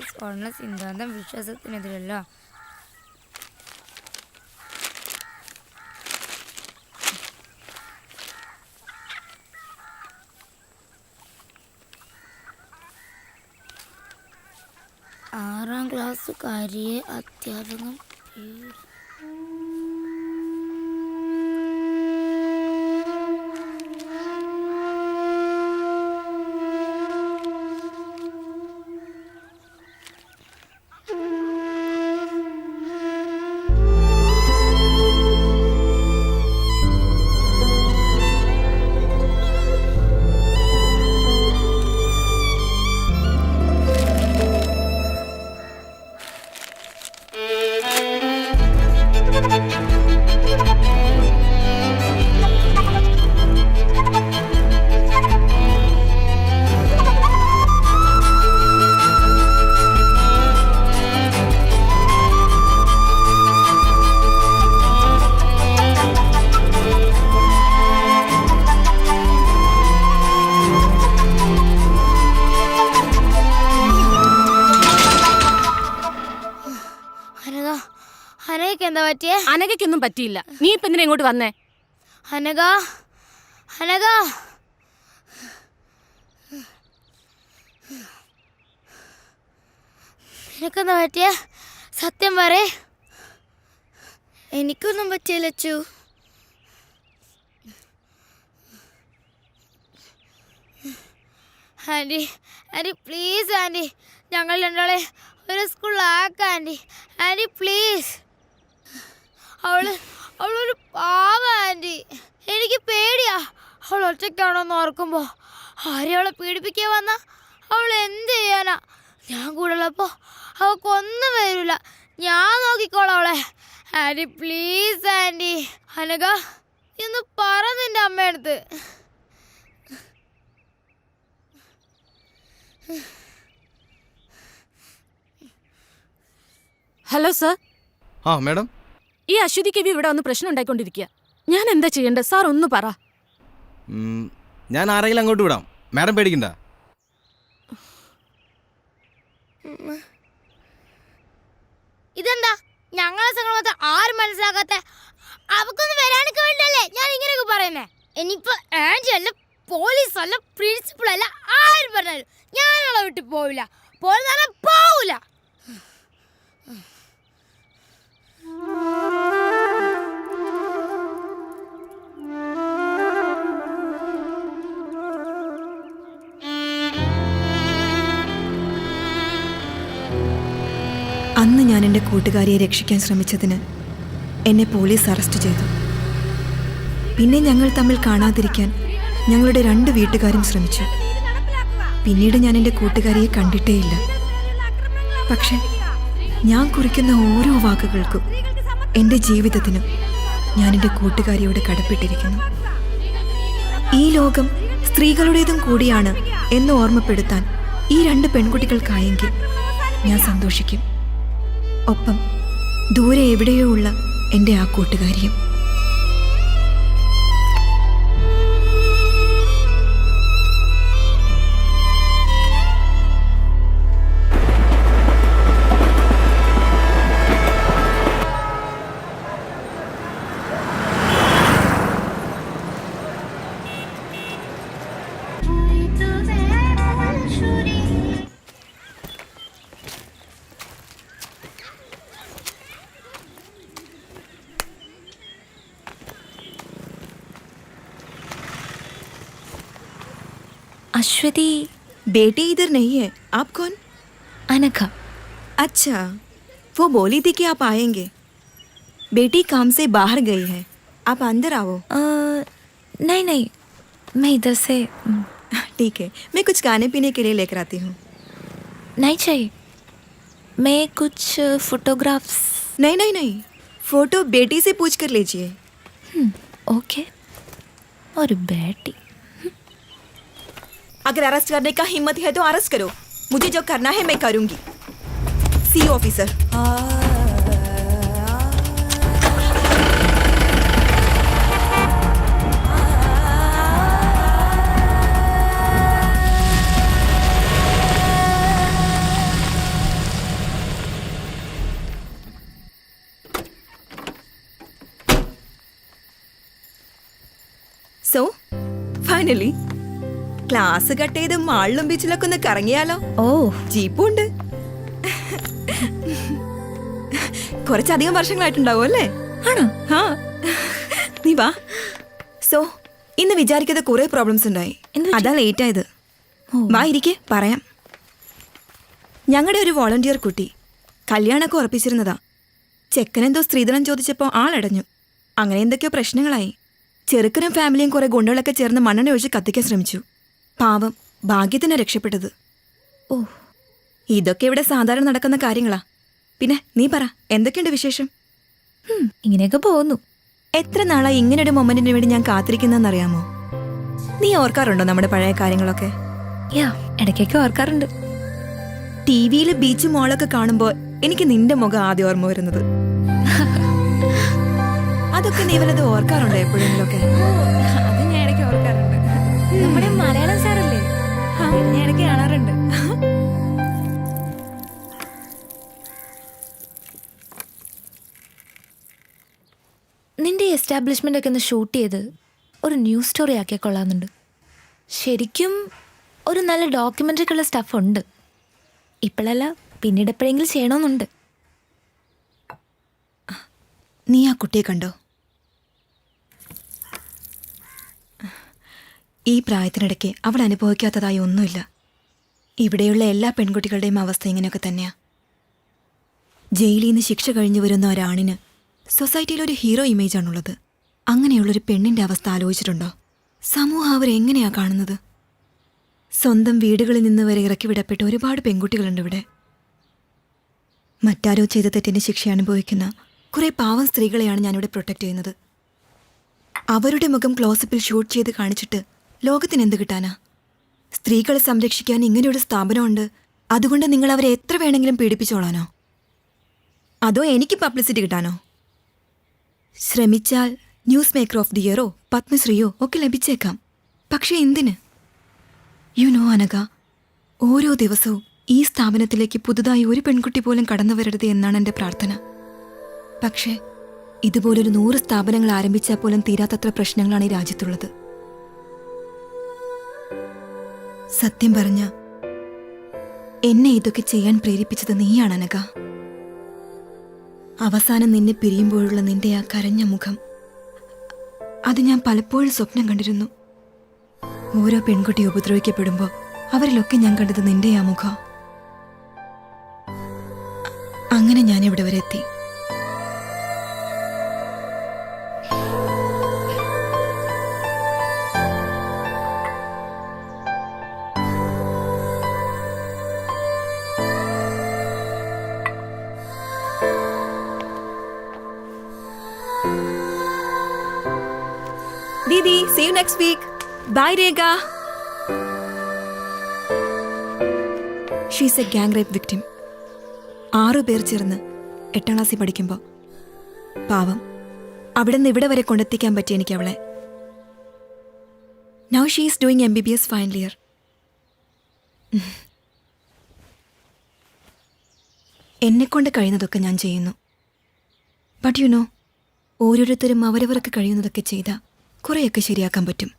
സ്വർണ്ണ സിദ്ധാന്തം വിശ്വാസത്തിനെതിരല്ല. ആറാം ക്ലാസ്സുകാരിയെ അധ്യാപകൻ എന്താ പറ്റിയേ? അനഘയ്ക്കൊന്നും പറ്റിയില്ല. നീ ഇപ്പൊ എന്തിനാ ഇങ്ങോട്ട് വന്നേ? അനഘ, അനഘ, നിനക്കെന്താ പറ്റിയേ? സത്യം പറയേ. എനിക്കൊന്നും പറ്റിയില്ല Achu. Aunty aunty please aunty, ഞങ്ങൾ രണ്ടാളെ ഒരു സ്കൂളിലാക്കാം ആൻറ്റി. Aunty please. അവളൊരു പാവ ആൻറ്റി. എനിക്ക് പേടിയാ അവൾ ഒറ്റയ്ക്കാണോന്ന് ഓർക്കുമ്പോൾ. ആരും അവളെ പീഡിപ്പിക്കാൻ വന്നാ അവൾ എന്ത് ചെയ്യാനാ? ഞാൻ കൂടെ ഉള്ളപ്പോൾ അവൾക്കൊന്നും വരില്ല. ഞാൻ നോക്കിക്കോളാം അവളെ. Anti please anti. അനഘ ഇന്ന് പറ നിന്റെ അമ്മയടുത്ത്. Hello sir. ആ മാഡം, ഈ അശ്വതി കവി ഇവിടെ വന്ന് പ്രശ്നം ഉണ്ടായിക്കൊണ്ടിരിക്കുക. ഞാൻ എന്താ ചെയ്യേണ്ടത് സാർ? ഒന്ന് പറ. ഞാൻ ആരെങ്കിലും അങ്ങോട്ട് വിടാം, മാഡം പേടിക്കണ്ട. ഇതെന്താ ഞങ്ങളെ സംഘടന ആരും മനസ്സിലാക്കാത്ത? അവക്കൊന്നും വരാനൊക്കെ വേണ്ടല്ലേ ഞാൻ ഇങ്ങനെയൊക്കെ പറയുന്നേ. ഇനിയിപ്പോ ആൻറ്റി അല്ല, പോലീസ് അല്ല, പ്രിൻസിപ്പൾ അല്ല, ആരും പറഞ്ഞാലും ഞാനവളെ വിട്ട് പോവില്ല. പോവില്ല. അന്ന് ഞാൻ എൻ്റെ കൂട്ടുകാരിയെ രക്ഷിക്കാൻ ശ്രമിച്ചതിന് എന്നെ പോലീസ് അറസ്റ്റ് ചെയ്തു. പിന്നെ ഞങ്ങൾ തമ്മിൽ കാണാതിരിക്കാൻ ഞങ്ങളുടെ 2 വീട്ടുകാരും ശ്രമിച്ചു. പിന്നീട് ഞാൻ എൻ്റെ കൂട്ടുകാരിയെ കണ്ടിട്ടേയില്ല. പക്ഷെ ഞാൻ കുറിക്കുന്ന ഓരോ വാക്കുകൾക്കും എൻ്റെ ജീവിതത്തിനും ഞാൻ എൻ്റെ കൂട്ടുകാരിയോട് കടപ്പെട്ടിരിക്കുന്നു. ഈ ലോകം സ്ത്രീകളുടേതും കൂടിയാണ് എന്ന് ഓർമ്മപ്പെടുത്താൻ ഈ 2 പെൺകുട്ടികൾക്കായെങ്കിൽ ഞാൻ സന്തോഷിക്കും. ഒപ്പം ദൂരെ എവിടെയോ ഉള്ള എൻ്റെ ആ കൂട്ടുകാരിയും. अश्वती बेटी इधर नहीं है. आप कौन? अनघा. अच्छा, वो बोली थी कि आप आएंगे. बेटी काम से बाहर गई है, आप अंदर आओ. नहीं नहीं, मैं इधर से. ठीक है, मैं कुछ खाने पीने के लिए लेकर आती हूँ. नहीं चाहिए, मैं कुछ फोटोग्राफ्स. नहीं नहीं नहीं, फोटो बेटी से पूछ कर लीजिए. ओके. और बेटी, अगर अरेस्ट करने का हिम्मत है तो अरेस्ट करो. मुझे जो करना है मैं करूंगी. सी officer. So finally class cut ചെയ്ത് മാളിലും ബീച്ചിലൊക്കെ ഒന്ന് കറങ്ങിയാലോ? ഓ, ജീപ്പുണ്ട്. കുറച്ചധികം വർഷങ്ങളായിട്ടുണ്ടാവും അല്ലേ? ആണോ? ആ, നീ വാ. സോ ഇന്ന് വിചാരിക്കാതെ കുറെ പ്രോബ്ലംസ് ഉണ്ടായി, അതാ ലേറ്റ് ആയത്. വാ ഇരിക്കെ, പറയാം. ഞങ്ങളുടെ ഒരു വോളണ്ടിയർ കുട്ടി കല്യാണമൊക്കെ ഉറപ്പിച്ചിരുന്നതാ. ചെക്കനെന്തോ സ്ത്രീധനം ചോദിച്ചപ്പോൾ ആളടഞ്ഞു. അങ്ങനെ എന്തൊക്കെയോ പ്രശ്നങ്ങളായി. ചെറുക്കനും ഫാമിലിയും കുറെ ഗുണ്ടകളൊക്കെ ചേർന്ന് മണ്ണെണ്ണ ഒഴിച്ച് കത്തിക്കാൻ ശ്രമിച്ചു. പാവം, ഭാഗ്യത്തിന് രക്ഷപ്പെട്ടത്. ഓ, ഇതൊക്കെ ഇവിടെ സാധാരണ നടക്കുന്ന കാര്യങ്ങളാ. പിന്നെ നീ പറ, എന്തൊക്കെയുണ്ട് വിശേഷം? ഇങ്ങനെയൊക്കെ പോകുന്നു. എത്ര നാളായി ഇങ്ങനൊരു മൊമെന്റിന് വേണ്ടി ഞാൻ കാത്തിരിക്കുന്നറിയാമോ? നീ ഓർക്കാറുണ്ടോ നമ്മുടെ പഴയ കാര്യങ്ങളൊക്കെ? ഇടയ്ക്കൊക്കെ ഓർക്കാറുണ്ട്. ടിവിയിൽ ബീച്ച് മോളൊക്കെ കാണുമ്പോൾ എനിക്ക് നിന്റെ മുഖം ആദ്യം ഓർമ്മ വരുന്നത്. അതൊക്കെ നീ വല്ലത് ഓർക്കാറുണ്ടോ എപ്പോഴെങ്കിലൊക്കെ? അത് ഞാൻ ഇടയ്ക്ക് ഓർക്കാറുണ്ട്. നമ്മുടെ മലയാളം സാറല്ലേ, ഞാൻ ഇടയ്ക്ക് കാണാറുണ്ട്. നിന്റെ എസ്റ്റാബ്ലിഷ്മെന്റ് ഒക്കെ ഒന്ന് ഷൂട്ട് ചെയ്ത് ഒരു ന്യൂസ് സ്റ്റോറി ആക്കിയാൽ കൊള്ളാമെന്നുണ്ട്. ശരിക്കും ഒരു നല്ല ഡോക്യുമെൻ്ററിക്കുള്ള സ്റ്റഫ് ഉണ്ട്. ഇപ്പോഴല്ല, പിന്നീട് എപ്പോഴെങ്കിലും ചെയ്യണമെന്നുണ്ട്. നീ ആ കുട്ടിയെ കണ്ടോ? ഈ പ്രായത്തിനിടയ്ക്ക് അവൾ അനുഭവിക്കാത്തതായി ഒന്നുമില്ല. ഇവിടെയുള്ള എല്ലാ പെൺകുട്ടികളുടെയും അവസ്ഥ ഇങ്ങനെയൊക്കെ തന്നെയാ. ജയിലിൽ നിന്ന് ശിക്ഷ കഴിഞ്ഞു വരുന്ന ഒരാണിന് സൊസൈറ്റിയിൽ ഒരു ഹീറോ ഇമേജാണുള്ളത്. അങ്ങനെയുള്ളൊരു പെണ്ണിൻ്റെ അവസ്ഥ ആലോചിച്ചിട്ടുണ്ടോ? സമൂഹം അവരെങ്ങനെയാ കാണുന്നത്? സ്വന്തം വീടുകളിൽ നിന്ന് വരെ ഇറക്കി വിടപ്പെട്ട ഒരുപാട് പെൺകുട്ടികളുണ്ട് ഇവിടെ. മറ്റാരോ ചെയ്ത തെറ്റിന് ശിക്ഷ അനുഭവിക്കുന്ന കുറേ പാവം സ്ത്രീകളെയാണ് ഞാനിവിടെ പ്രൊട്ടക്റ്റ് ചെയ്യുന്നത്. അവരുടെ മുഖം ക്ലോസപ്പിൽ ഷൂട്ട് ചെയ്ത് കാണിച്ചിട്ട് ലോകത്തിന് എന്ത് കിട്ടാനാ? സ്ത്രീകളെ സംരക്ഷിക്കാൻ ഇങ്ങനെയൊരു സ്ഥാപനമുണ്ട്, അതുകൊണ്ട് നിങ്ങൾ അവരെ എത്ര വേണമെങ്കിലും പീഡിപ്പിച്ചോളാനോ? അതോ എനിക്ക് പബ്ലിസിറ്റി കിട്ടാനോ? ശ്രമിച്ചാൽ ന്യൂസ് മേക്കർ ഓഫ് ദി ഇയറോ പത്മശ്രീയോ ഒക്കെ ലഭിച്ചേക്കാം. പക്ഷേ എന്തിന്? അനഘ, ഓരോ ദിവസവും ഈ സ്ഥാപനത്തിലേക്ക് പുതുതായി ഒരു പെൺകുട്ടി പോലും കടന്നു വരരുത് എന്നാണ് എൻ്റെ പ്രാർത്ഥന. പക്ഷേ ഇതുപോലൊരു 100 സ്ഥാപനങ്ങൾ ആരംഭിച്ചാൽ പോലും തീരാത്തത്ര പ്രശ്നങ്ങളാണ് ഈ രാജ്യത്തുള്ളത്. സത്യം പറഞ്ഞ എന്നെ ഇതൊക്കെ ചെയ്യാൻ പ്രേരിപ്പിച്ചത് നീയാണ് അനഘ. അവസാനം നിന്നെ പിരിയുമ്പോഴുള്ള നിന്റെ ആ കരഞ്ഞ മുഖം, അത് ഞാൻ പലപ്പോഴും സ്വപ്നം കണ്ടിരുന്നു. ഓരോ പെൺകുട്ടി ഉപദ്രവിക്കപ്പെടുമ്പോൾ അവരിലൊക്കെ ഞാൻ കണ്ടത് നിന്റെ ആ മുഖം. അങ്ങനെ ഞാൻ ഇവിടെ വരെ എത്തി. Didi, see you next week. Bye, Rega. She's a gang rape victim. 6 പേർ ചേർന്ന് 8ാം ക്ലാസ്സിൽ പഠിക്കുമ്പോൾ പാവം അവിടെ നിന്ന് ഇവിടെ വരെ കൊണ്ടെത്തിക്കാൻ പറ്റി എനിക്ക് അവളെ. Now she is doing MBBS final year. എന്നെക്കൊണ്ട് കഴിയുന്നതൊക്കെ ഞാൻ ചെയ്യുന്നു. ബട്ട് യു നോ, ഓരോരുത്തരും അവരവർക്ക് കഴിയുന്നതൊക്കെ ചെയ്താൽ കുറേയൊക്കെ ശരിയാക്കാൻ പറ്റും.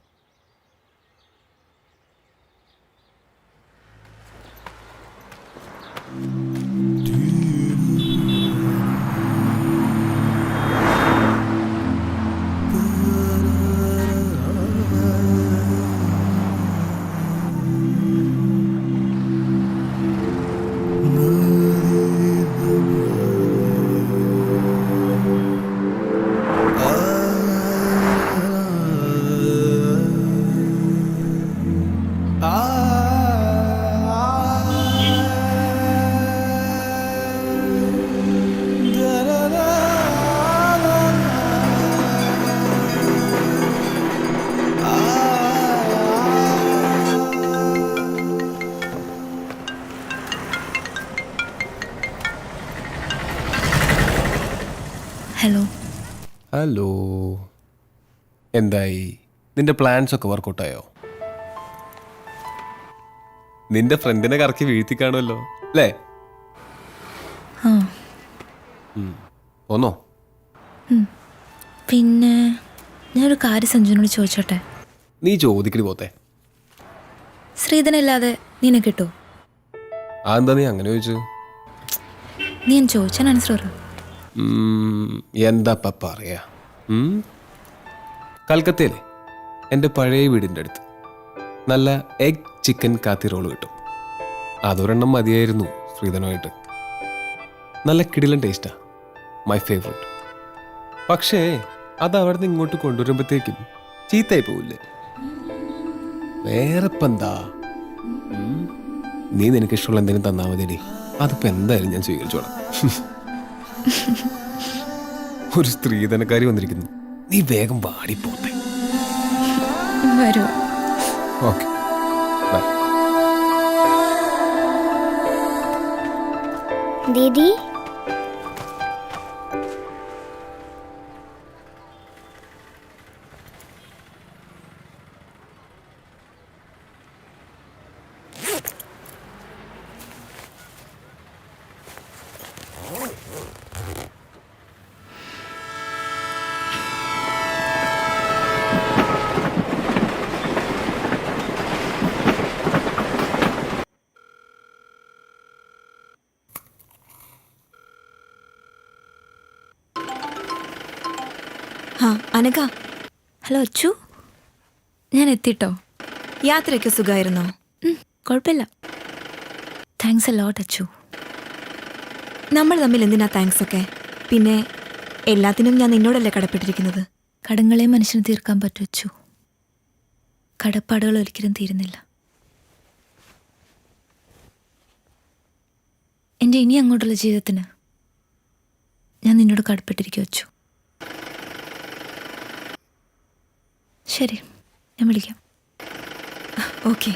ഹലോ. ഹലോ, എന്തായി? നിന്റെ പ്ലാൻസ് ഒക്കെ വർക്കൗട്ടായോ? നിന്റെ ഫ്രണ്ടിനെ കറക്കി വീഴ്ത്തി കാണുമല്ലോ അല്ലേ? ഒന്നോ? പിന്നെ ഞാനൊരു കാര്യം സഞ്ജുവിനോട് ചോദിച്ചോട്ടെ? നീ ചോദിക്കടി പോത്തെ. ശ്രീധനല്ലാതെ നിന്നെ കിട്ടോ? അതെന്താ നീ അങ്ങനെ ചോദിച്ചു? നീ ഞാൻ ചോദിച്ചാൽ ആൻസർ പറ. എന്താ പറയാ? കൽക്കത്തയിലെ എൻ്റെ പഴയ വീടിൻ്റെ അടുത്ത് നല്ല എഗ് ചിക്കൻ കാത്തി റോള് കിട്ടും. അതൊരെണ്ണം മതിയായിരുന്നു ശ്രീധനുമായിട്ട്. നല്ല കിടിലൻ ടേസ്റ്റാ, മൈ ഫേവറേറ്റ്. പക്ഷേ അത് അവിടെ നിന്ന് ഇങ്ങോട്ട് കൊണ്ടുവരുമ്പോഴത്തേക്കും ചീത്തയായി പോവില്ലേ? വേറെ ഇപ്പം എന്താ? നീ നിനക്കിഷ്ടമുള്ള എന്തെങ്കിലും തന്നാൽ മതിയടി, അതിപ്പോൾ എന്തായാലും ഞാൻ സ്വീകരിച്ചോളാം. ഒരു സ്ത്രീധനക്കാരി വന്നിരിക്കുന്നു, നീ വേഗം വാടിപ്പോട്ടെ. വരൂ. Okay, bye. Didi, Anagha. Hello Achu, ഞാൻ എത്തിട്ടോ. യാത്രയൊക്കെ സുഖമായിരുന്നോ? കുഴപ്പമില്ല. Thanks a lot Achu. നമ്മൾ തമ്മിൽ എന്തിനാ താങ്ക്സ് ഒക്കെ? പിന്നെ എല്ലാത്തിനും ഞാൻ നിന്നോടല്ലേ കടപ്പെട്ടിരിക്കുന്നത്. കടങ്ങളെ മനുഷ്യന് തീർക്കാൻ പറ്റൂ അച്ചു. കടപ്പാടുകൾ ഒരിക്കലും തീരുന്നില്ല. എൻ്റെ ഇനി അങ്ങോട്ടുള്ള ജീവിതത്തിന് ഞാൻ നിന്നോട് കടപ്പെട്ടിരിക്കും അച്ചു. ശരി, ഞാൻ വിളിക്കാം. ഓക്കെ.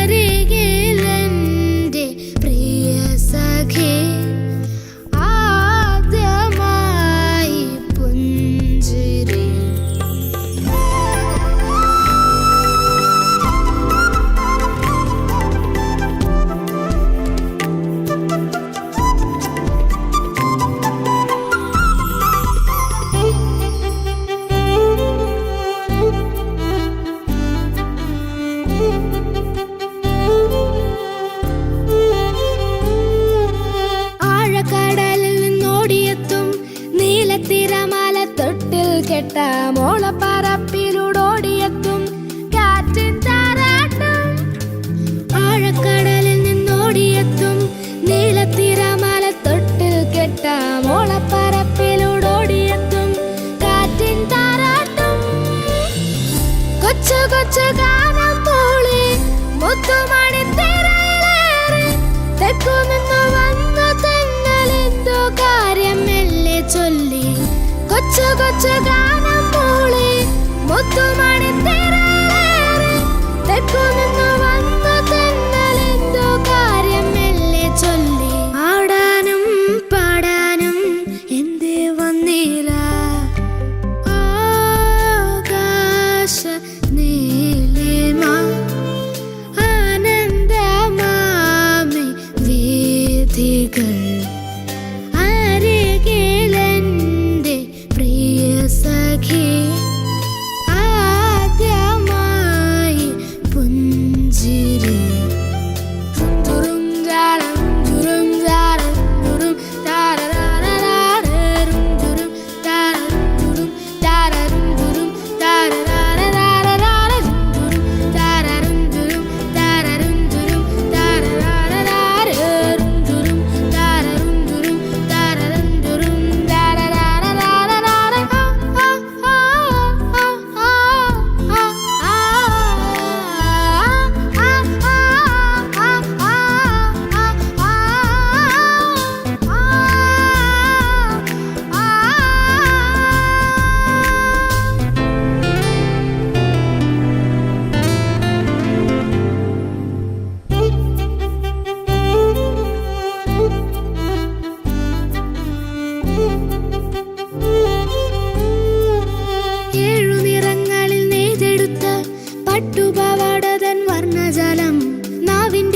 അരികിലെൻ പാവാടതൻ വർണ്ണജാലം നാവിൻ